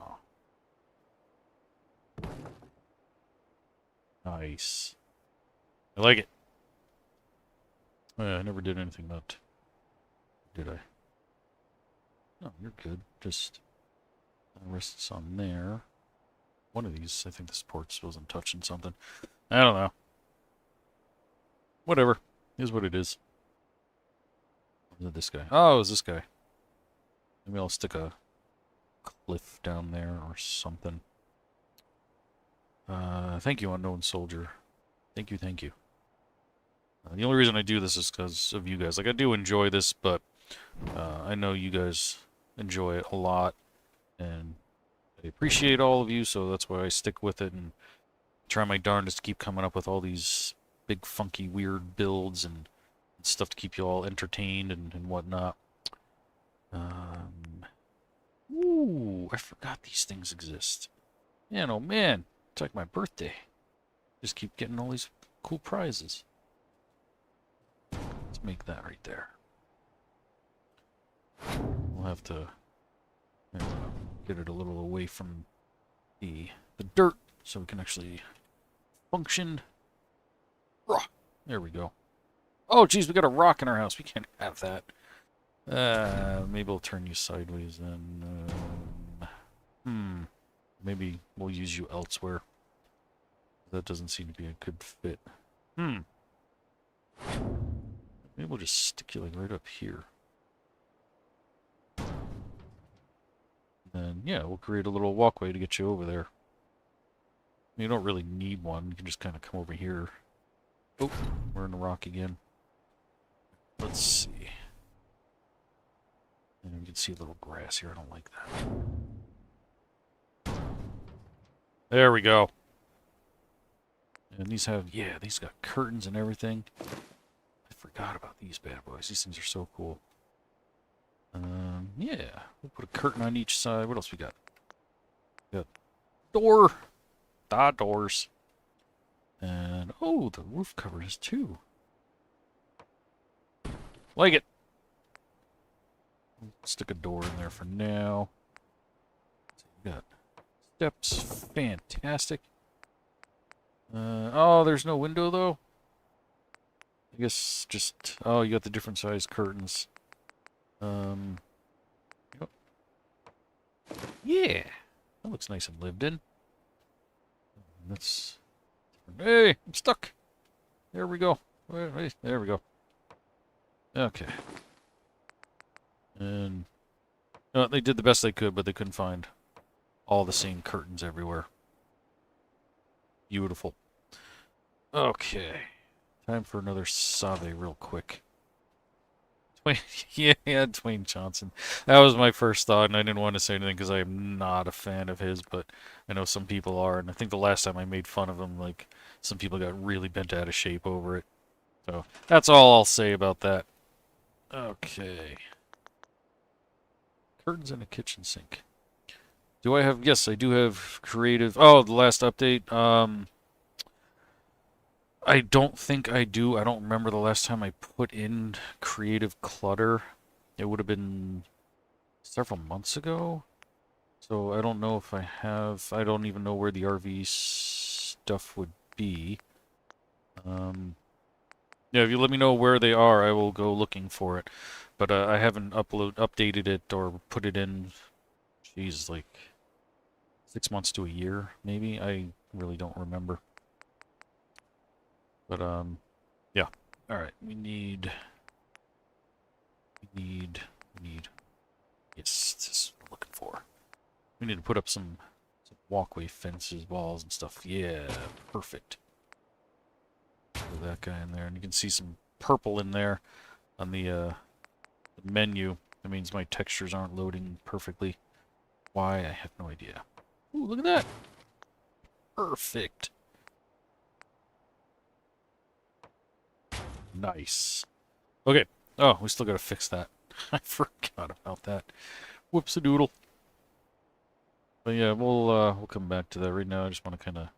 [SPEAKER 1] Nice. I like it. Oh, yeah, I never did anything about, did I? No, you're good. Just rests on there. One of these, I think the supports wasn't touching something. I don't know. Whatever. Is what it is. Is it this guy? Oh, it was this guy. Maybe I'll stick a cliff down there or something. Thank you, Unknown Soldier. Thank you, thank you. The only reason I do this is because of you guys. Like, I do enjoy this, but I know you guys enjoy it a lot, and I appreciate all of you, so that's why I stick with it and try my darndest to keep coming up with all these big, funky, weird builds and stuff to keep you all entertained and whatnot. Ooh, I forgot these things exist. Man, oh man, it's like my birthday. Just keep getting all these cool prizes. Let's make that right there. We'll have to get it a little away from the dirt so we can actually function. There we go. Oh, geez, we got a rock in our house. We can't have that. Maybe we'll turn you sideways then. Maybe we'll use you elsewhere. That doesn't seem to be a good fit. Maybe we'll just stick you like right up here. And yeah, we'll create a little walkway to get you over there. You don't really need one. You can just kind of come over here. Oh, we're in the rock again. Let's see. And you can see a little grass here. I don't like that. There we go. And these have, yeah, these got curtains and everything. I forgot about these bad boys. These things are so cool. Yeah, we'll put a curtain on each side. What else we got? We got door. Da doors. And, oh, the roof covers too. Like it. Stick a door in there for now. So we got steps. Fantastic. Oh, there's no window though. I guess just, oh, you got the different size curtains. Yep. Yeah, that looks nice and lived in. That's, hey, I'm stuck. There we go. Wait, there we go. Okay. And they did the best they could, but they couldn't find all the same curtains everywhere. Beautiful. Okay. Time for another Save real quick. Yeah, Dwayne Johnson. That was my first thought, and I didn't want to say anything because I am not a fan of his, but I know some people are, and I think the last time I made fun of him, like, some people got really bent out of shape over it. So, that's all I'll say about that. Okay. Curtains in a kitchen sink. Do I have... Yes, I do have creative... Oh, the last update. I don't think I do. I don't remember the last time I put in creative clutter. It would have been several months ago. So I don't know if I have... I don't even know where the RV stuff would be. Yeah, if you let me know where they are, I will go looking for it. But I haven't updated it or put it in, geez, like 6 months to a year, maybe. I really don't remember. But yeah. All right, we need. Yes, this is what I'm looking for. We need to put up some walkway fences, walls, and stuff. Yeah, perfect. Put that guy in there, and you can see some purple in there on the menu. That means my textures aren't loading perfectly. Why? I have no idea. Ooh, look at that. Perfect. Nice. Okay. Oh, we still gotta fix that. I forgot about that. Whoops-a-doodle. But yeah, we'll come back to that. Right now, I just want to kind of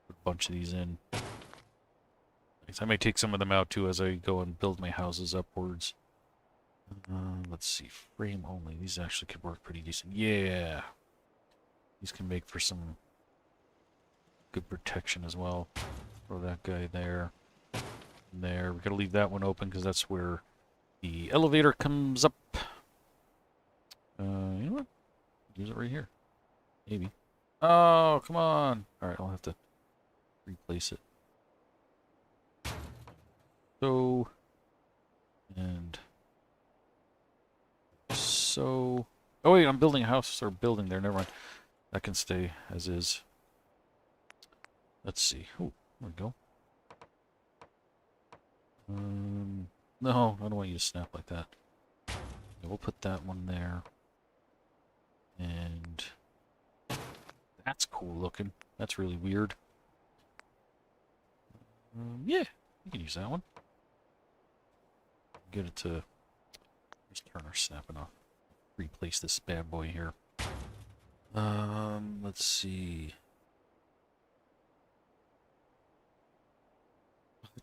[SPEAKER 1] put a bunch of these in. I may take some of them out too as I go and build my houses upwards. Let's see, frame only. These actually could work pretty decent. Yeah. These can make for some good protection as well. Throw that guy there. And there. We're going to leave that one open because that's where the elevator comes up. You know what? Use it right here. Maybe. Oh, come on. Alright, I'll have to replace it. So. And. So. Oh, wait, I'm building a house or building there. Never mind. That can stay as is. Let's see. Oh, there we go. No, I don't want you to snap like that. Yeah, we'll put that one there. And that's cool looking. That's really weird. Yeah, you can use that one. Get it to just turn our snapping off. Replace this bad boy here. Let's see.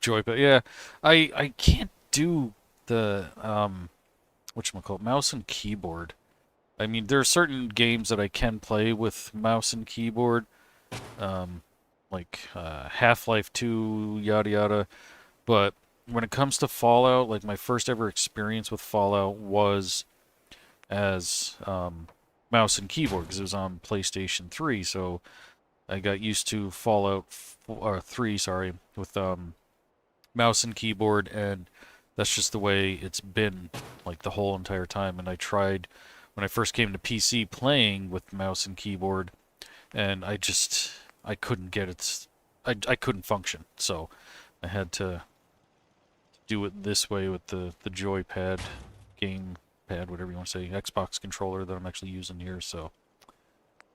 [SPEAKER 1] Joypad, yeah. I can't do the whatchamacallit, mouse and keyboard. I mean, there are certain games that I can play with mouse and keyboard, like Half-Life 2, yada yada. But when it comes to Fallout, like my first ever experience with Fallout was as mouse and keyboard because it was on PlayStation 3. So I got used to Fallout 3, sorry, with mouse and keyboard, and that's just the way it's been like the whole entire time. And I tried when I first came to PC playing with mouse and keyboard, and I couldn't get it. I couldn't function, so I had to do it this way with the joypad, game pad, whatever you want to say, Xbox controller that I'm actually using here. So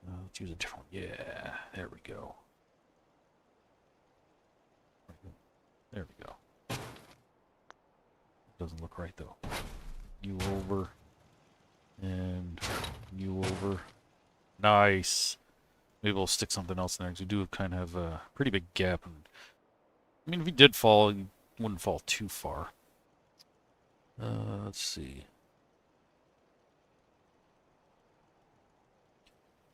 [SPEAKER 1] Let's use a different one. Yeah, there we go. There we go. Doesn't look right though. You over. And you over. Nice. Maybe we'll stick something else in there because we do kind of have a pretty big gap. And I mean, if he did fall, he wouldn't fall too far. Let's see.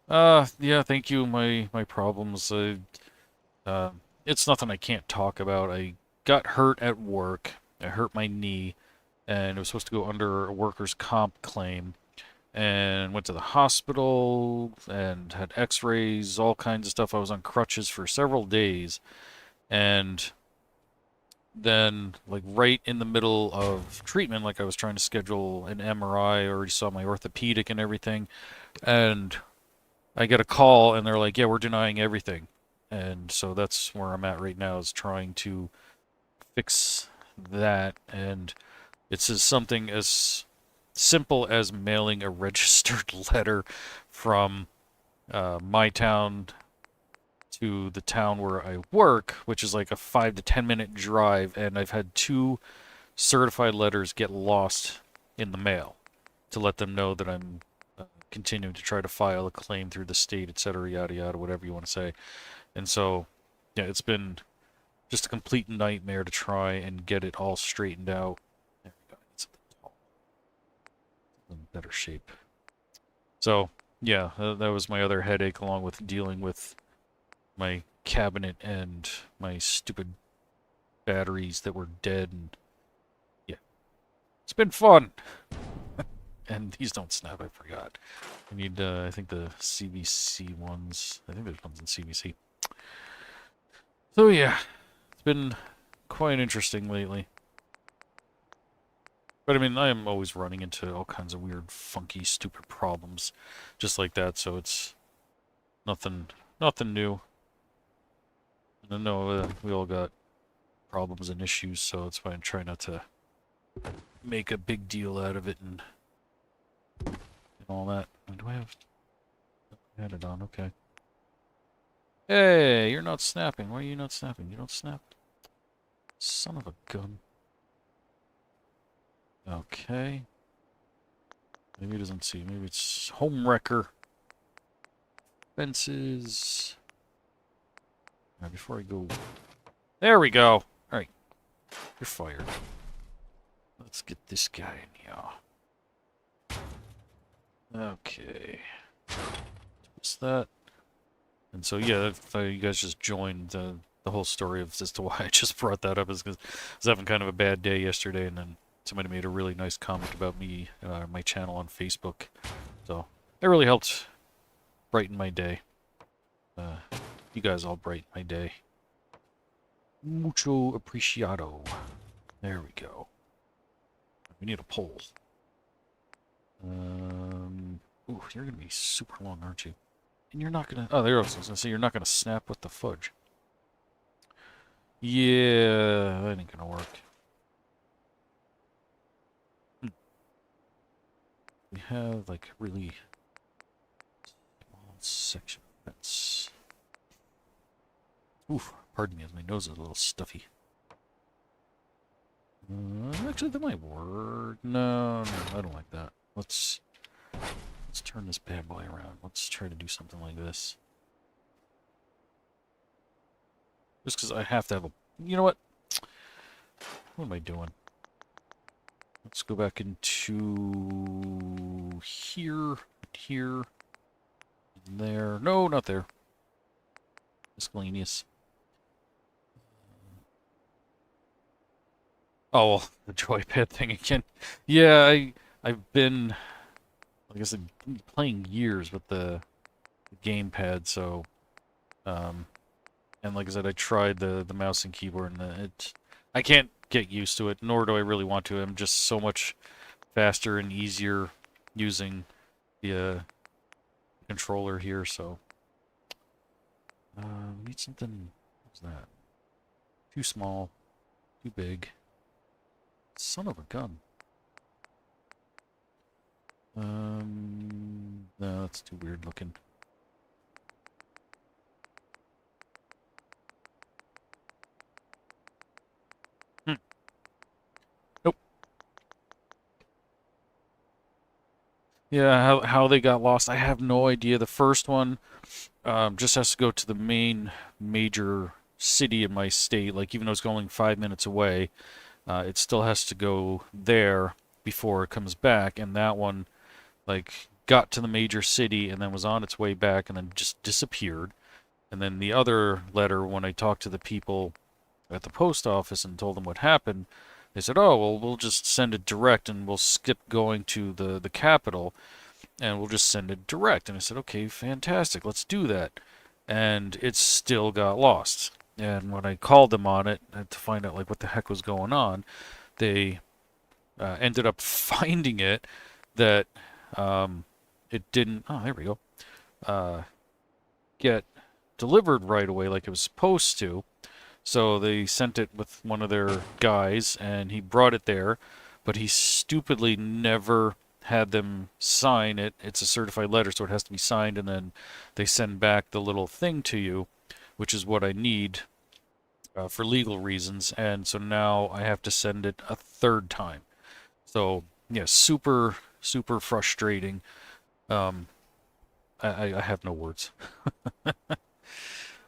[SPEAKER 1] Yeah, thank you. My problems. It's nothing I can't talk about. I got hurt at work. I hurt my knee, and it was supposed to go under a workers' comp claim. And went to the hospital and had x-rays, all kinds of stuff. I was on crutches for several days. And then, like, right in the middle of treatment, like I was trying to schedule an MRI, I already saw my orthopedic and everything. And I get a call and they're like, yeah, we're denying everything. And so that's where I'm at right now, is trying to fix that. And it's just something as simple as mailing a registered letter from my town to the town where I work, which is like a 5 to 10 minute drive, and I've had 2 certified letters get lost in the mail to let them know that I'm continuing to try to file a claim through the state, etc., yada yada, whatever you want to say. And so, yeah, it's been just a complete nightmare to try and get it all straightened out. There we go. It's in better shape. So, yeah, that was my other headache, along with dealing with my cabinet and my stupid batteries that were dead. And yeah, it's been fun. And these don't snap, I forgot. I need, I think the CVC ones. I think there's ones in CVC. So yeah, it's been quite interesting lately. But I mean, I am always running into all kinds of weird, funky, stupid problems just like that, so it's nothing new. And I know we all got problems and issues, so it's fine. Try not to make a big deal out of it and all that. Do I have had it on? Okay. Hey, you're not snapping. Why are you not snapping? You don't snap? Son of a gun. Okay. Maybe it doesn't see. Maybe it's Homemaker. Fences. Alright, before I go... There we go! Alright. You're fired. Let's get this guy in here. Okay. What's that? And so, yeah, if you guys just joined the whole story of as to why I just brought that up is because I was having kind of a bad day yesterday, and then somebody made a really nice comment about me, my channel on Facebook. So, it really helped brighten my day. You guys all brighten my day. Mucho apreciado. There we go. We need a pole. Ooh, you're gonna be super long, aren't you? And you're not gonna... Oh, there I was gonna say, you're not gonna snap with the fudge. Yeah, that ain't gonna work. We have, like, really small section of fence. Oof, pardon me, my nose is a little stuffy. Actually, that might work. No, I don't like that. Let's turn this bad boy around. Let's try to do something like this. Just because I have to have a... You know what? What am I doing? Let's go back into... Here. There. No, not there. Miscellaneous. Oh, well, the joypad thing again. Yeah, I've been... Like I said, playing years with the gamepad, so... and like I said, I tried the mouse and keyboard, and I can't get used to it, nor do I really want to. I'm just so much faster and easier using the controller here, so... we need something... What's that? Too small. Too big. Son of a gun. No, that's too weird looking. Yeah, how they got lost, I have no idea. The first one just has to go to the main major city in my state. Like even though it's going 5 minutes away, it still has to go there before it comes back. And that one like got to the major city and then was on its way back and then just disappeared. And then the other letter, when I talked to the people at the post office and told them what happened, they said, "Oh, well, we'll just send it direct and we'll skip going to the capital and we'll just send it direct." And I said, "Okay, fantastic, let's do that." And it still got lost. And when I called them on it to find out like what the heck was going on, they ended up finding it that it didn't. Oh, there we go. Uh, get delivered right away like it was supposed to. So they sent it with one of their guys, and he brought it there, but he stupidly never had them sign it. It's a certified letter, so it has to be signed, and then they send back the little thing to you, which is what I need for legal reasons. And so now I have to send it a third time. So yeah, super super frustrating. Um, I have no words.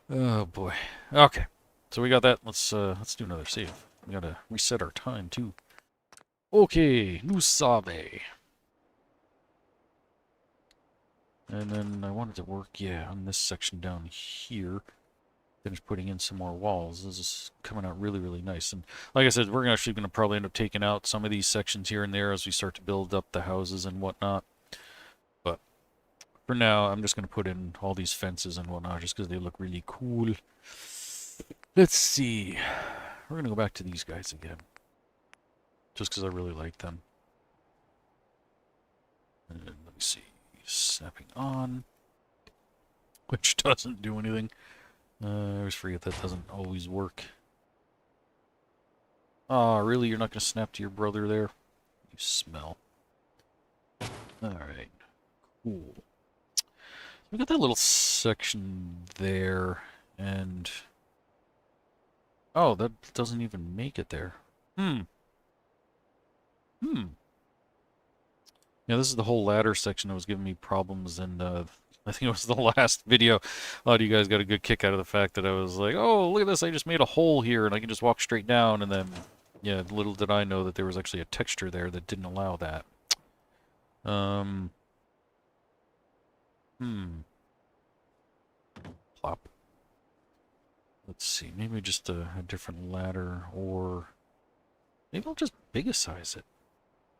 [SPEAKER 1] Oh boy. Okay. So we got that. Let's do another save. We gotta reset our time too. Okay, Nusabe. And then I wanted to work, yeah, on this section down here. Finish putting in some more walls. This is coming out really, really nice. And like I said, we're actually going to probably end up taking out some of these sections here and there as we start to build up the houses and whatnot. But for now, I'm just going to put in all these fences and whatnot just because they look really cool. Let's see. We're going to go back to these guys again. Just because I really like them. And let me see. Snapping on. Which doesn't do anything. I always forget that doesn't always work. Oh, really? You're not going to snap to your brother there? You smell. Alright. Cool. We got that little section there, and... oh, that doesn't even make it there. Hmm. Yeah, this is the whole ladder section that was giving me problems, and I think it was the last video. A lot of you guys got a good kick out of the fact that I was like, oh, look at this, I just made a hole here, and I can just walk straight down, and then, yeah, little did I know that there was actually a texture there that didn't allow that. Um... Plop. Let's see, maybe just a different ladder, or maybe I'll just bigasize it.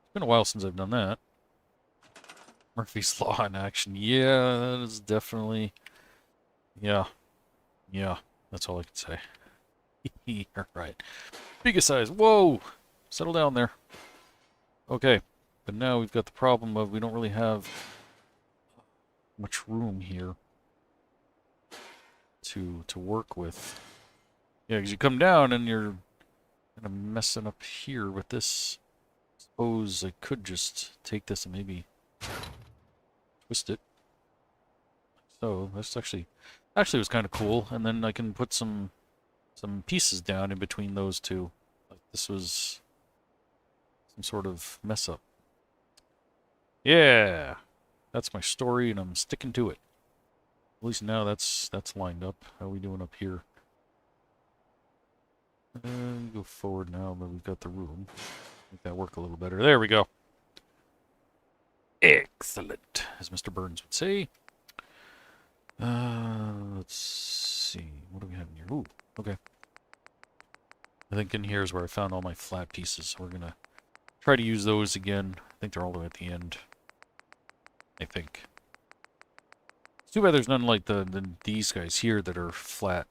[SPEAKER 1] It's been a while since I've done that. Murphy's Law in action. Yeah, that is definitely... yeah. Yeah, that's all I can say. Alright. Bigasize. Whoa! Settle down there. Okay. But now we've got the problem of we don't really have much room here to work with. Yeah, because you come down and you're kind of messing up here with this. Suppose I could just take this and maybe twist it. So that's actually was kind of cool. And then I can put some pieces down in between those two. Like this was some sort of mess up. Yeah, that's my story, and I'm sticking to it. At least now that's lined up. How are we doing up here? Go forward now, but we've got the room. Make that work a little better. There we go. Excellent, as Mr. Burns would say. Let's see. What do we have in here? Ooh, okay. I think in here is where I found all my flat pieces. So we're gonna try to use those again. I think they're all the way at the end. I think. It's too bad there's none like these guys here that are flat.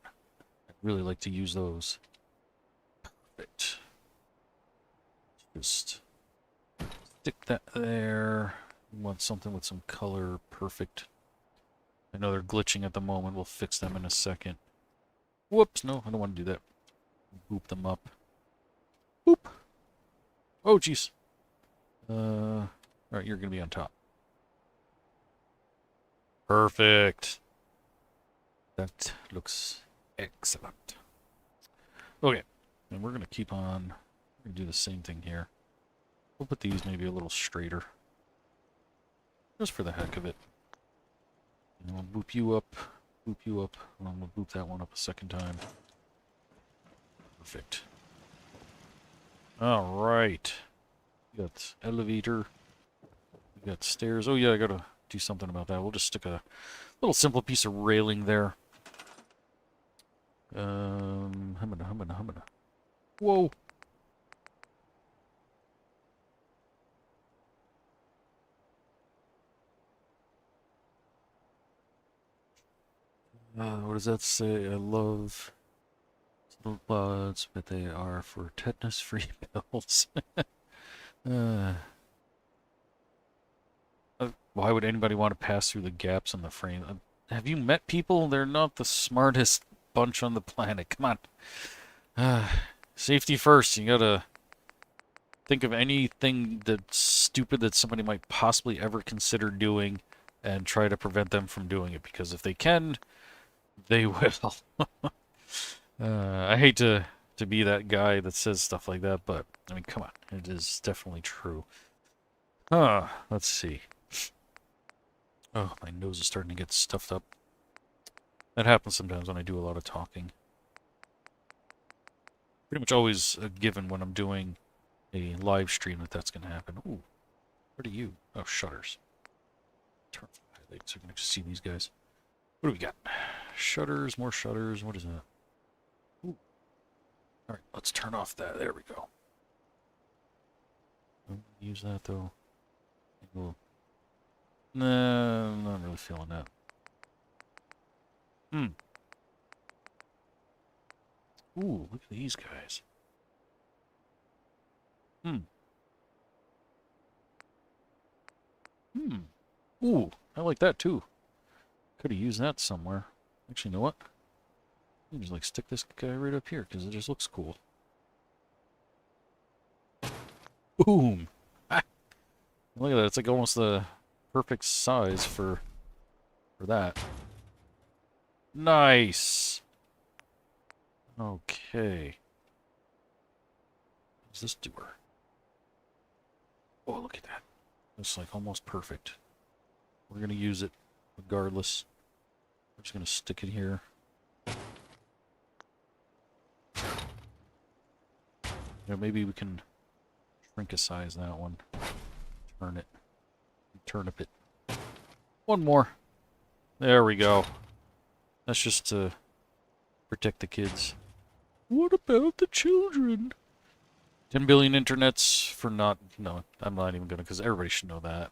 [SPEAKER 1] I'd really like to use those. Perfect. Just stick that there. Want something with some color. Perfect. I know they're glitching at the moment. We'll fix them in a second. Whoops, no, I don't want to do that. Boop them up. Boop. Oh, jeez. Alright, you're going to be on top. Perfect. That looks excellent. Okay, and we're going to keep on. We're going to do the same thing here. We'll put these maybe a little straighter. just for the heck of it. And we'll boop you up, and then we'll boop that one up a second time. Perfect. Alright. We got elevator. We got stairs. Oh yeah, I gotta do something about that. We'll just stick a little simple piece of railing there. Humana. Whoa! What does that say? I love little buds, but they are for tetanus-free pills. Why would anybody want to pass through the gaps in the frame? Have you met people? They're not the smartest bunch on the planet. Come on. Safety first. You gotta think of anything that's stupid that somebody might possibly ever consider doing and try to prevent them from doing it. Because if they can, they will. I hate to be that guy that says stuff like that, but, I mean, come on. It is definitely true. Let's see. Oh, my nose is starting to get stuffed up. That happens sometimes when I do a lot of talking. Pretty much always a given when I'm doing a live stream that that's going to happen. Ooh, what are you? Oh, shutters. Turn off the highlights so we can actually see these guys. What do we got? Shutters, more shutters. What is that? Ooh. Alright, let's turn off that. There we go. Don't use that, though. We'll... Nah, I'm not really feeling that. Ooh, look at these guys. Ooh, I like that too. Could have used that somewhere. Actually, you know what? You can just like stick this guy right up here because it just looks cool. Boom! Ah. Look at that. It's like almost the perfect size for that. Nice! Okay. What's this door? Oh, look at that. It's like almost perfect. We're going to use it regardless. We're just going to stick it here. Yeah, maybe we can shrink-a-size that one. Turn it. Turnip it. One more. There we go. That's just to protect the kids. What about the children? 10 billion internets for not... No, I'm not even gonna, because everybody should know that.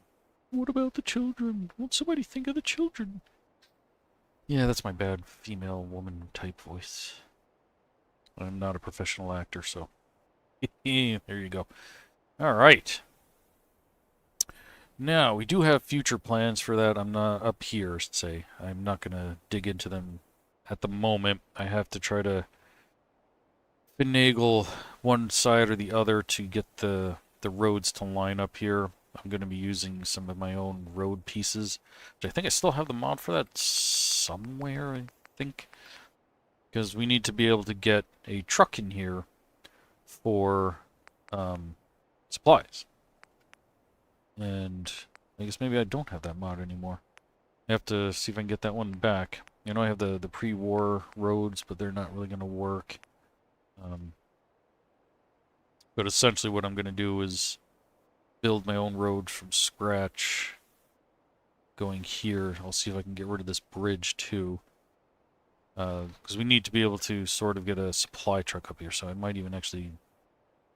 [SPEAKER 1] What about the children? Won't somebody think of the children? Yeah, that's my bad female woman type voice. I'm not a professional actor, so... there you go. Alright. Now, we do have future plans for that. I'm not up here, say. I'm not gonna dig into them at the moment. I have to try to finagle one side or the other to get the roads to line up here. I'm going to be using some of my own road pieces, which I think I still have the mod for that somewhere, I think. Because we need to be able to get a truck in here for supplies. And I guess maybe I don't have that mod anymore. I have to see if I can get that one back. You know, I have the pre-war roads, but they're not really going to work. But essentially what I'm going to do is build my own road from scratch going here. I'll see if I can get rid of this bridge too. Because we need to be able to sort of get a supply truck up here, so I might even actually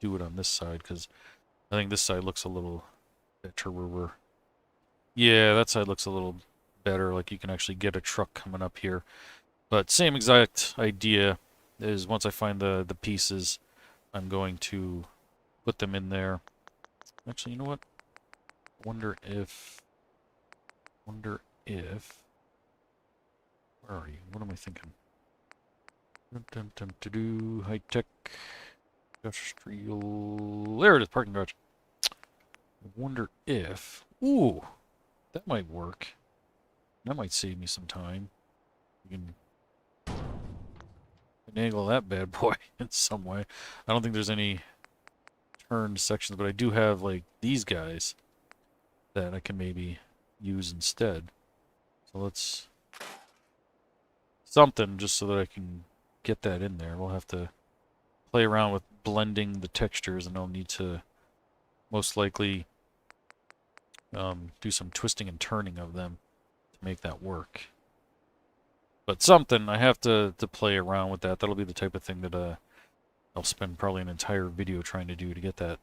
[SPEAKER 1] do it on this side, because I think this side looks a little better where we're... Yeah, that side looks a little better, like you can actually get a truck coming up here. But same exact idea is once I find the pieces, I'm going to put them in there. Actually, you know what? Wonder if... Where are you? What am I thinking? High tech. Industrial. There it is, parking garage. I wonder if... Ooh! That might work. That might save me some time. You can finagle that bad boy in some way. I don't think there's any turned sections, but I do have, like, these guys that I can maybe use instead. So let's... something just so that I can get that in there. We'll have to play around with blending the textures, and I'll need to most likely do some twisting and turning of them to make that work. But something, I have to play around with that. That'll be the type of thing that I'll spend probably an entire video trying to do to get that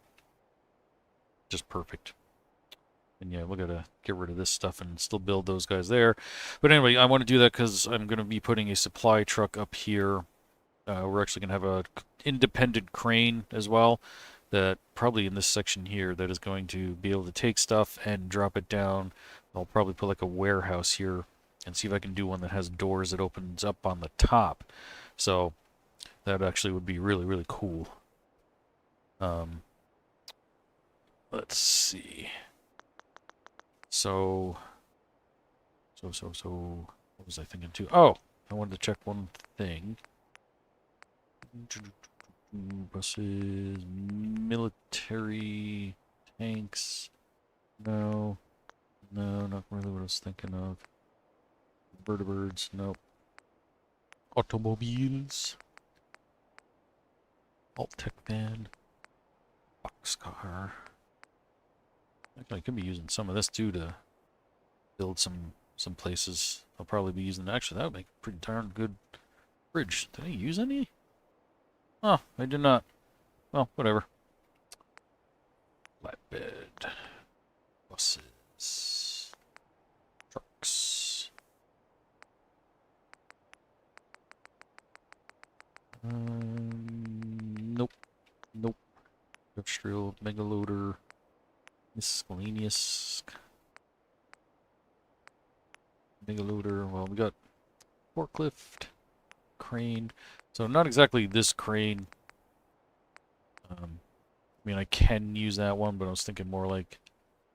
[SPEAKER 1] just perfect. And yeah, we gotta get rid of this stuff and still build those guys there. But anyway, I want to do that because I'm going to be putting a supply truck up here. We're actually going to have a independent crane as well, that probably in this section here, that is going to be able to take stuff and drop it down. I'll probably put like a warehouse here and see if I can do one that has doors that opens up on the top. So that actually would be really, really cool. Let's see. So, what was I thinking too? Oh, I wanted to check one thing. Buses, military tanks. No, not really what I was thinking of. Vertibirds, nope. Automobiles. Alt-Tech van. Boxcar. I could be using some of this too to build some places. I'll probably be using... actually, that would make a pretty darn good bridge. Did I use any? Oh, I did not. Well, whatever. Flatbed. Buses. Trucks. Nope. Nope. Industrial megaloader. Miscellaneous megaloader. Well, we got forklift, crane. So not exactly this crane. I mean, I can use that one, but I was thinking more like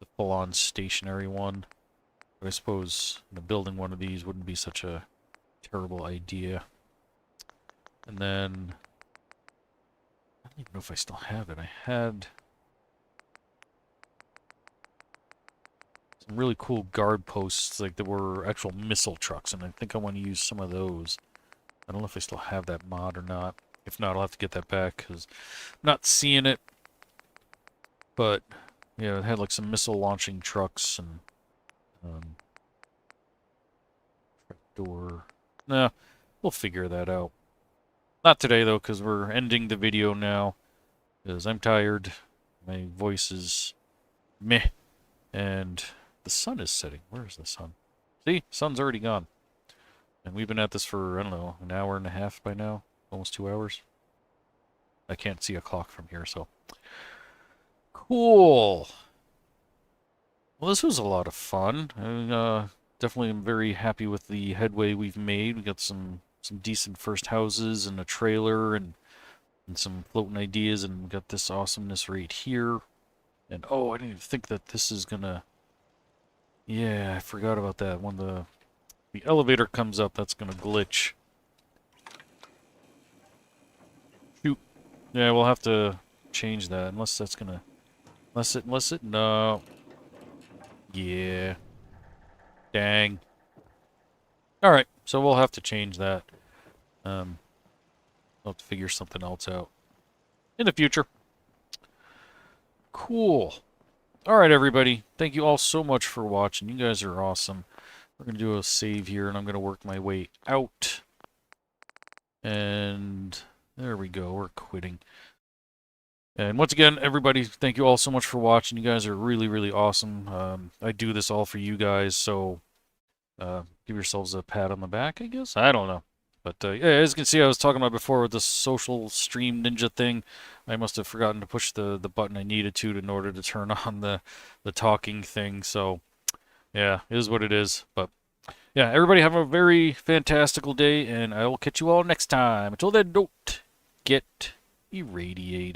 [SPEAKER 1] the full-on stationary one. But I suppose building one of these wouldn't be such a terrible idea. And then I don't even know if I still have it. I had some really cool guard posts, like there were actual missile trucks, and I think I want to use some of those. I don't know if I still have that mod or not. If not, I'll have to get that back because I'm not seeing it. But yeah, it had like some missile launching trucks and door. Nah, we'll figure that out. Not today though, because we're ending the video now. Because I'm tired. My voice is meh, and the sun is setting. Where is the sun? See? Sun's already gone. And we've been at this for, I don't know, an hour and a half by now. Almost 2 hours. I can't see a clock from here, so. Cool. Well, this was a lot of fun. I definitely am very happy with the headway we've made. We got some decent first houses and a trailer and some floating ideas, and we got this awesomeness right here. And oh, I didn't even think that this is gonna... yeah, I forgot about that. When the elevator comes up, that's gonna glitch. Shoot. Yeah, we'll have to change that, unless that's gonna... Unless it... no. Yeah. Dang. Alright, so we'll have to change that. I'll have to figure something else out in the future. Cool. Alright, everybody. Thank you all so much for watching. You guys are awesome. We're going to do a save here, and I'm going to work my way out. And there we go. We're quitting. And once again, everybody, thank you all so much for watching. You guys are really, really awesome. I do this all for you guys, so give yourselves a pat on the back, I guess? I don't know. But yeah, as you can see, I was talking about before with the social stream ninja thing. I must have forgotten to push the button I needed to in order to turn on the talking thing. So yeah, it is what it is. But yeah, everybody have a very fantastical day, and I will catch you all next time. Until then, don't get irradiated.